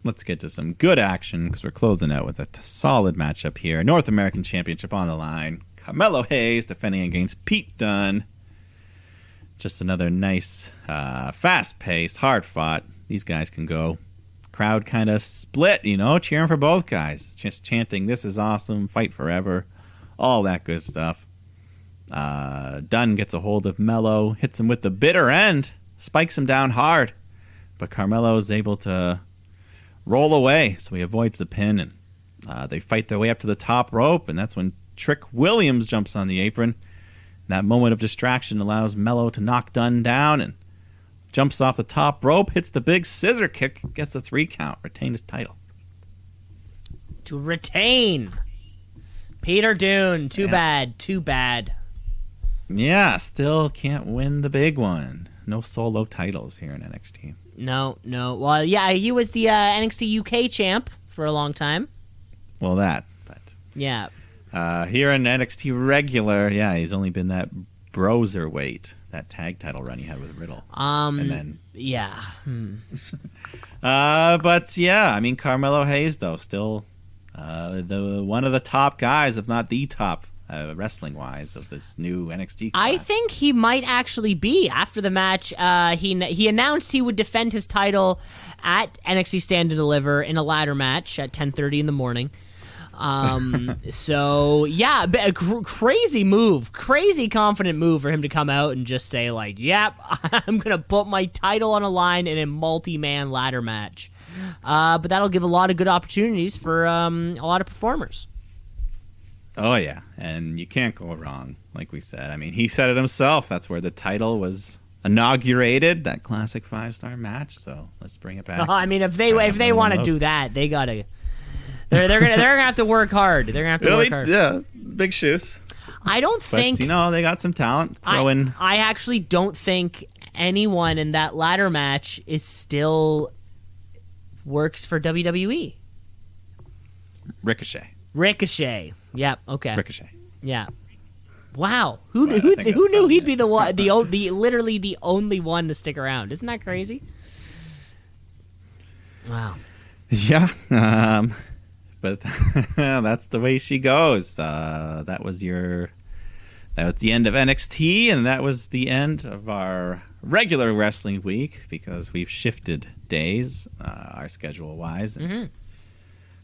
let's get to some good action because we're closing out with a solid matchup here. North American Championship on the line. Carmelo Hayes defending against Pete Dunne. Just another nice, fast-paced, hard-fought. These guys can go. Crowd kind of split, cheering for both guys. Just chanting, "This is awesome, fight forever," all that good stuff. Dunne gets a hold of Mello, hits him with the bitter end, spikes him down hard. But Carmelo is able to roll away, so he avoids the pin, and they fight their way up to the top rope, and that's when Trick Williams jumps on the apron. That moment of distraction allows Mello to knock Dunne down and jumps off the top rope, hits the big scissor kick, gets the 3 count, retained his title. To retain. Peter Dunne, too bad. Yeah, still can't win the big one. No solo titles here in NXT. No. Well, yeah, he was the NXT UK champ for a long time. Well, but... Yeah. Here in NXT regular, yeah, he's only been that Broserweight, that tag title run he had with Riddle. And then... Yeah. But, yeah, Carmelo Hayes, though, still one of the top guys, if not the top wrestling wise, of this new NXT class. I think he might actually be. After the match, he announced he would defend his title at NXT Stand and Deliver in a ladder match at 10:30 in the morning. So yeah, a crazy move, crazy confident move for him to come out and just say like, "Yep, I'm gonna put my title on a line in a multi-man ladder match." But that'll give a lot of good opportunities for a lot of performers. Oh yeah, and you can't go wrong. Like we said, I mean, he said it himself. That's where the title was inaugurated, that classic 5-star match. So let's bring it back. I mean, if they want to do that, they gotta. They're gonna have to work hard. They're gonna have to work hard. Yeah, big shoes. I don't think. But, they got some talent. I actually don't think anyone in that ladder match is still works for WWE. Ricochet. Yep. Okay. Ricochet. Yeah. Wow. Who knew he'd be literally the only one to stick around? Isn't that crazy? Wow. Yeah. But that's the way she goes. That was the end of NXT, and that was the end of our regular wrestling week because we've shifted days, our schedule wise. Mm-hmm.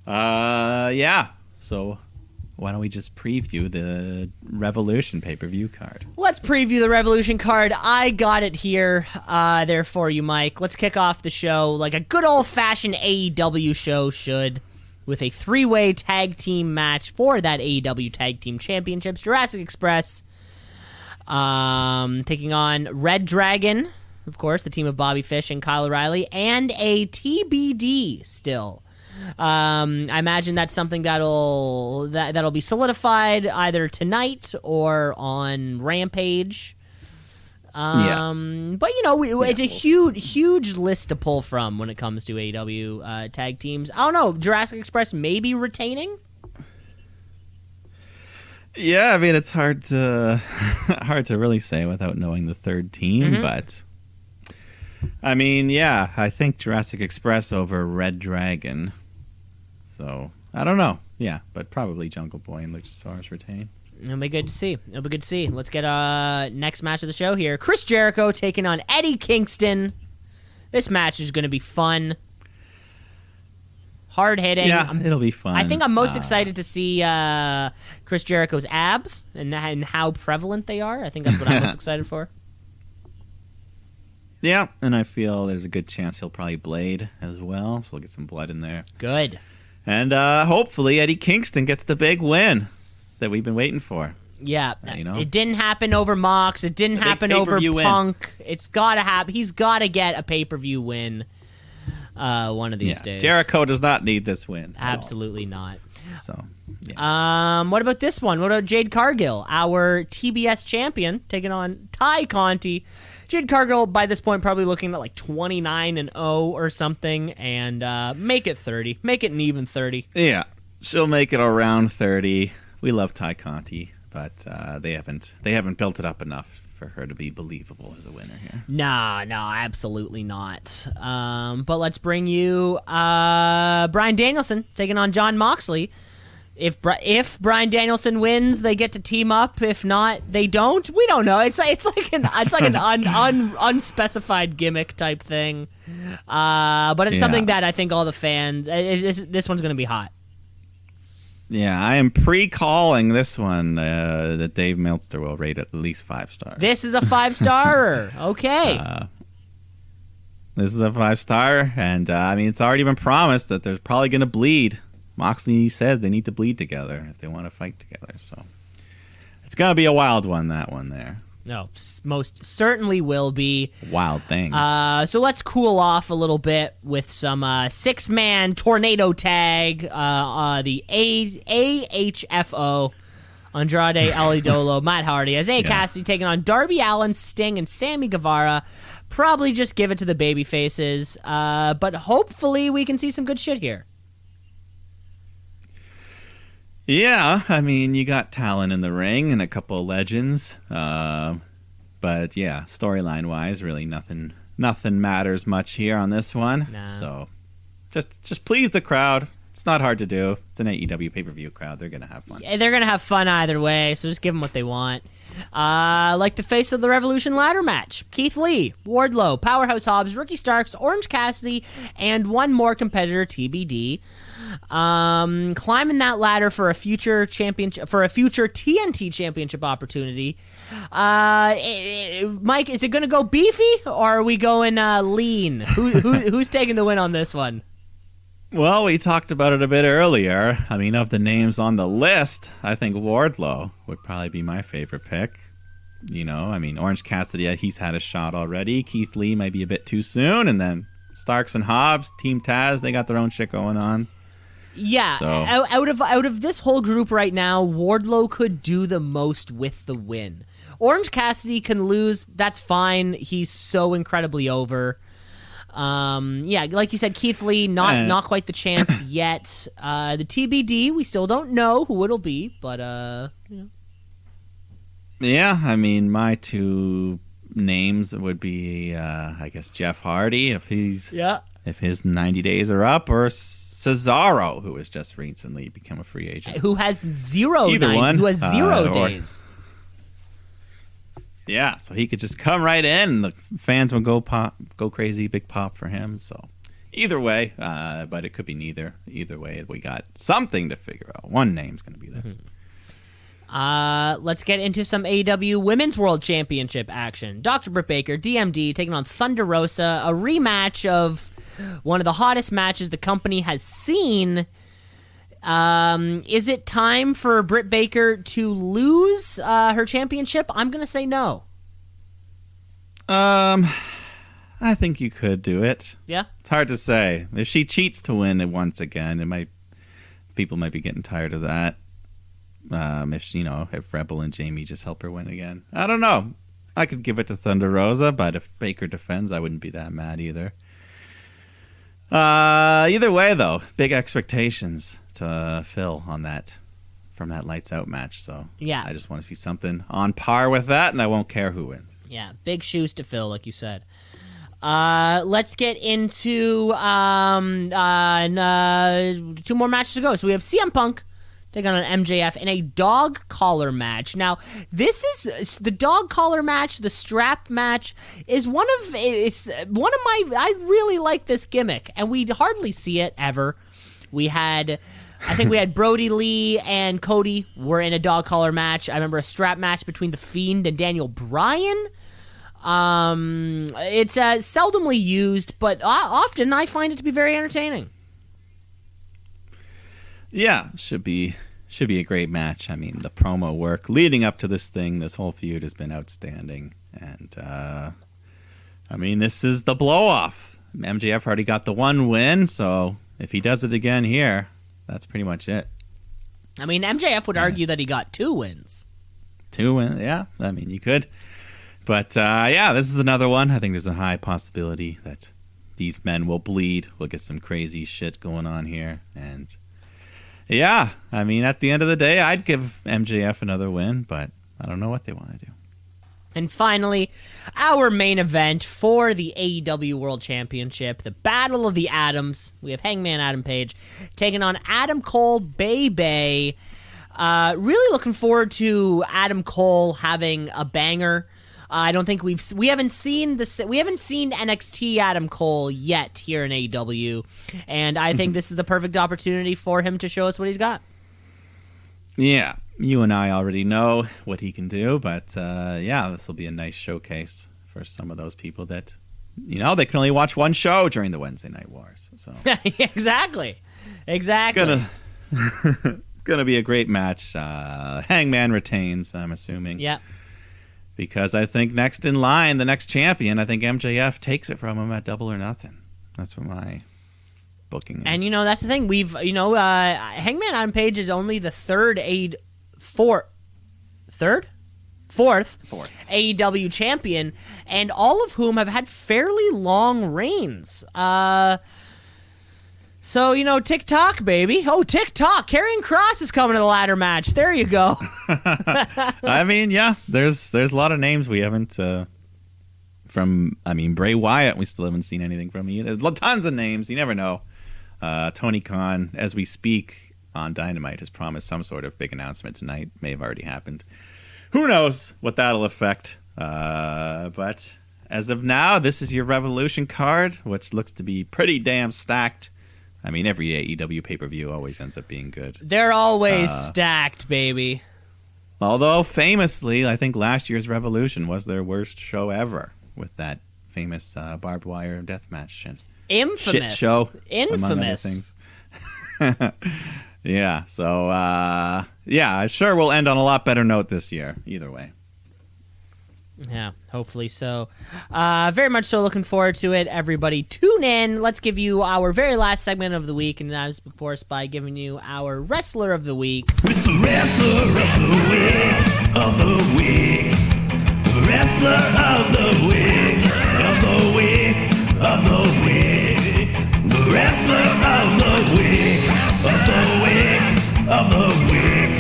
Yeah. So why don't we just preview the Revolution pay-per-view card? Let's preview the Revolution card. I got it here there for you, Mike. Let's kick off the show like a good old-fashioned AEW show should, with a 3-way tag team match for that AEW Tag Team Championships. Jurassic Express taking on Red Dragon, of course, the team of Bobby Fish and Kyle O'Reilly, and a TBD still. I imagine that's something that'll be solidified either tonight or on Rampage. But it's a huge list to pull from when it comes to AEW tag teams. I don't know, Jurassic Express maybe retaining. Yeah, I mean it's hard to really say without knowing the third team, but I mean, yeah, I think Jurassic Express over Red Dragon. So I don't know, yeah, but probably Jungle Boy and Luchasaurus retain. It'll be good to see. Let's get next match of the show here. Chris Jericho taking on Eddie Kingston. This match is going to be fun. Hard hitting. Yeah, it'll be fun. I think I'm most excited to see Chris Jericho's abs and how prevalent they are. I think that's what I'm most excited for. Yeah, and I feel there's a good chance he'll probably blade as well, so we'll get some blood in there. Good. And hopefully Eddie Kingston gets the big win that we've been waiting for. Yeah, it didn't happen over Mox. It didn't happen over Punk. It's got to happen. He's got to get a pay-per-view win one of these days. Jericho does not need this win. Absolutely not. So, yeah. What about this one? What about Jade Cargill, our TBS champion, taking on Ty Conti? Jade Cargill, by this point, probably looking at like 29-0 or something, and make it 30. Make it an even 30. Yeah, she'll make it around 30. We love Ty Conti, but they haven't built it up enough for her to be believable as a winner here. No, absolutely not. But let's bring you Bryan Danielson taking on Jon Moxley. If Bryan Danielson wins, they get to team up. If not, they don't. We don't know. It's like an unspecified gimmick type thing. But it's something that I think all the fans. This one's going to be hot. Yeah, I am pre-calling this one that Dave Meltzer will rate at least 5 stars. This is a 5-starer. Okay. This is a 5-star, and I mean, it's already been promised that there's probably going to bleed. Moxley says they need to bleed together if they want to fight together. So it's going to be a wild one, that one there. No, most certainly will be. Wild thing. So let's cool off a little bit with some 6-man tornado tag. The AHFO. Andrade El Idolo, Matt Hardy, Isaiah Cassidy taking on Darby Allin, Sting, and Sammy Guevara. Probably just give it to the baby faces. But hopefully we can see some good shit here. Yeah, I mean, you got talent in the ring and a couple of legends. But yeah, storyline-wise, really nothing matters much here on this one. Nah. So just please the crowd. It's not hard to do. It's an AEW pay-per-view crowd. They're gonna have fun. Yeah, they're gonna have fun either way, so just give them what they want. Like the face of the Revolution ladder match: Keith Lee, Wardlow, Powerhouse Hobbs, Ricky Starks, Orange Cassidy, and one more competitor, TBD. Climbing that ladder for a future championship, for a future TNT championship opportunity. Mike, is it going to go beefy or are we going lean? Who's taking the win on this one? Well, we talked about it a bit earlier. I mean, of the names on the list, I think Wardlow would probably be my favorite pick. You know, I mean, Orange Cassidy, he's had a shot already. Keith Lee might be a bit too soon, and then Starks and Hobbs, Team Taz, they got their own shit going on. Yeah, so. out of this whole group right now, Wardlow could do the most with the win. Orange Cassidy can lose. That's fine. He's so incredibly over. Yeah, like you said, Keith Lee, not quite the chance yet. The TBD, we still don't know who it'll be, but you know. Yeah, I mean, my two names would be, I guess, Jeff Hardy if his 90 days are up, or Cesaro, who has just recently become a free agent, who has zero days. Yeah, so he could just come right in, and the fans would go crazy, big pop for him. So either way, but it could be neither. Either way, we got something to figure out. One name's going to be there. Let's get into some AEW Women's World Championship action. Dr. Britt Baker, DMD, taking on Thunder Rosa, a rematch of one of the hottest matches the company has seen. Is it time for Britt Baker to lose her championship? I'm going to say no. I think you could do it. Yeah? It's hard to say. If she cheats to win it once again, people might be getting tired of that. If Rebel and Jamie just help her win again. I don't know. I could give it to Thunder Rosa, but if Baker defends, I wouldn't be that mad either. Either way, though, big expectations to Phil on that from that Lights Out match. So yeah, I just want to see something on par with that, and I won't care who wins. Yeah, big shoes to fill, like you said. Let's get into two more matches to go. So we have CM Punk taking on MJF in a dog collar match. Now, this is the dog collar match, the strap match is one of my, I really like this gimmick, and we hardly see it ever. I think we had Brody Lee and Cody were in a dog collar match. I remember a strap match between The Fiend and Daniel Bryan. It's seldomly used, but often I find it to be very entertaining. Yeah, should be a great match. I mean, the promo work leading up to this whole feud has been outstanding. And, I mean, this is the blow-off. MJF already got the one win, so if he does it again here, that's pretty much it. I mean, MJF would argue that he got 2 wins. 2 wins, yeah. I mean, you could. But, yeah, this is another one. I think there's a high possibility that these men will bleed. We'll get some crazy shit going on here. And, yeah, I mean, at the end of the day, I'd give MJF another win, but I don't know what they want to do. And finally, our main event for the AEW World Championship, the Battle of the Atoms. We have Hangman Adam Page taking on Adam Cole, Bay. Really looking forward to Adam Cole having a banger. I don't think we haven't seen NXT Adam Cole yet here in AEW, and I think this is the perfect opportunity for him to show us what he's got. Yeah, you and I already know what he can do, but yeah, this will be a nice showcase for some of those people that, they can only watch one show during the Wednesday Night Wars. So exactly. Gonna be a great match. Hangman retains, I'm assuming. Yeah. Because I think next in line, the next champion, I think MJF takes it from him at Double or Nothing. That's what my booking is. And, that's the thing. Hangman Adam Page is only the fourth AEW champion, and all of whom have had fairly long reigns. So, TikTok, baby. Oh, TikTok. Karrion Kross is coming to the ladder match. There you go. I mean, yeah, there's a lot of names we haven't Bray Wyatt, we still haven't seen anything from. There's tons of names. You never know. Tony Khan, as we speak on Dynamite, has promised some sort of big announcement tonight. May have already happened. Who knows what that'll affect? But as of now, this is your Revolution card, which looks to be pretty damn stacked. I mean, every AEW pay-per-view always ends up being good. They're always stacked, baby. Although, famously, I think last year's Revolution was their worst show ever with that famous barbed wire deathmatch shit. Infamous. Shit show. Infamous. Among other things. Yeah, so, yeah, sure we'll end on a lot better note this year, either way. Yeah, hopefully so. Very much so looking forward to it. Everybody tune in. Let's give you our very last segment of the week, and that is, of course, by giving you our Wrestler of the Week. Mr. Wrestler of the Week, of the Week. Wrestler of the Week, of the Week, of the Week. The Wrestler of the Week, of the Week, of the Week.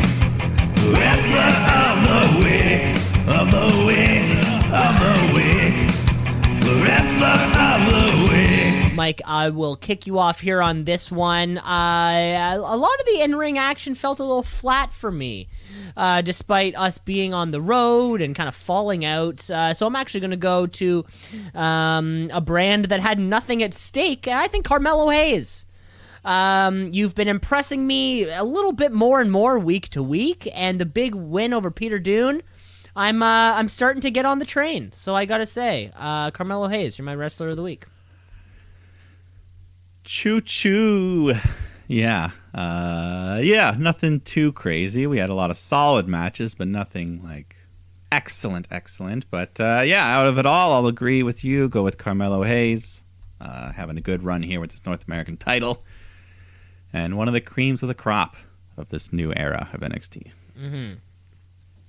Wrestler of the Week, of the Week, of the Week. The Wrestler of the Week. Mike, I will kick you off here on this one. A lot of the in-ring action felt a little flat for me, despite us being on the road and kind of falling out. So I'm actually going to go to a brand that had nothing at stake, and I think Carmelo Hayes. You've been impressing me a little bit more and more week to week, and the big win over Peter Dune, I'm starting to get on the train. So I gotta say, Carmelo Hayes, you're my Wrestler of the Week. Choo choo. Yeah. Yeah, nothing too crazy. We had a lot of solid matches, but nothing like excellent. But yeah, out of it all, I'll agree with you. Go with Carmelo Hayes. Having a good run here with this North American title. And one of the creams of the crop of this new era of NXT. Mm-hmm.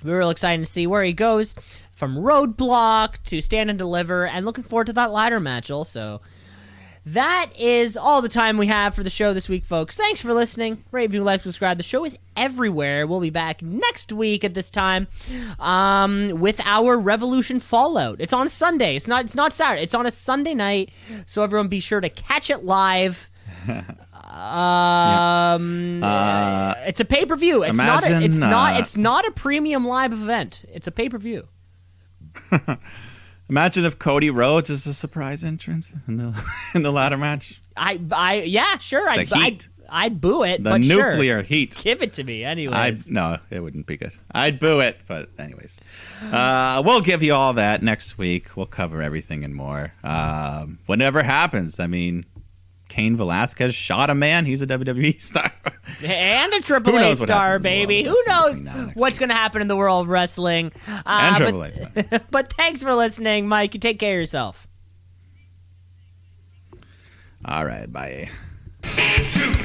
We're real excited to see where he goes from Roadblock to Stand and Deliver, and looking forward to that ladder match also. That is all the time we have for the show this week, folks. Thanks for listening. Rate, review, like, subscribe. The show is everywhere. We'll be back next week at this time with our Revolution Fallout. It's on a Sunday. It's not Saturday. It's on a Sunday night, so everyone be sure to catch it live. It's a pay-per-view. It's not a premium live event. It's a pay-per-view. Imagine if Cody Rhodes is a surprise entrance in the ladder match. Yeah, sure. I'd boo it. The but nuclear sure. heat. Give it to me, anyways. No, it wouldn't be good. I'd boo it, but anyways, we'll give you all that next week. We'll cover everything and more. Whatever happens, I mean, Cain Velasquez shot a man. He's a WWE star. And a Triple A star, baby. Who knows what's going to happen in the world of wrestling. And Triple A star. But thanks for listening, Mike. You take care of yourself. All right, bye. Shoot.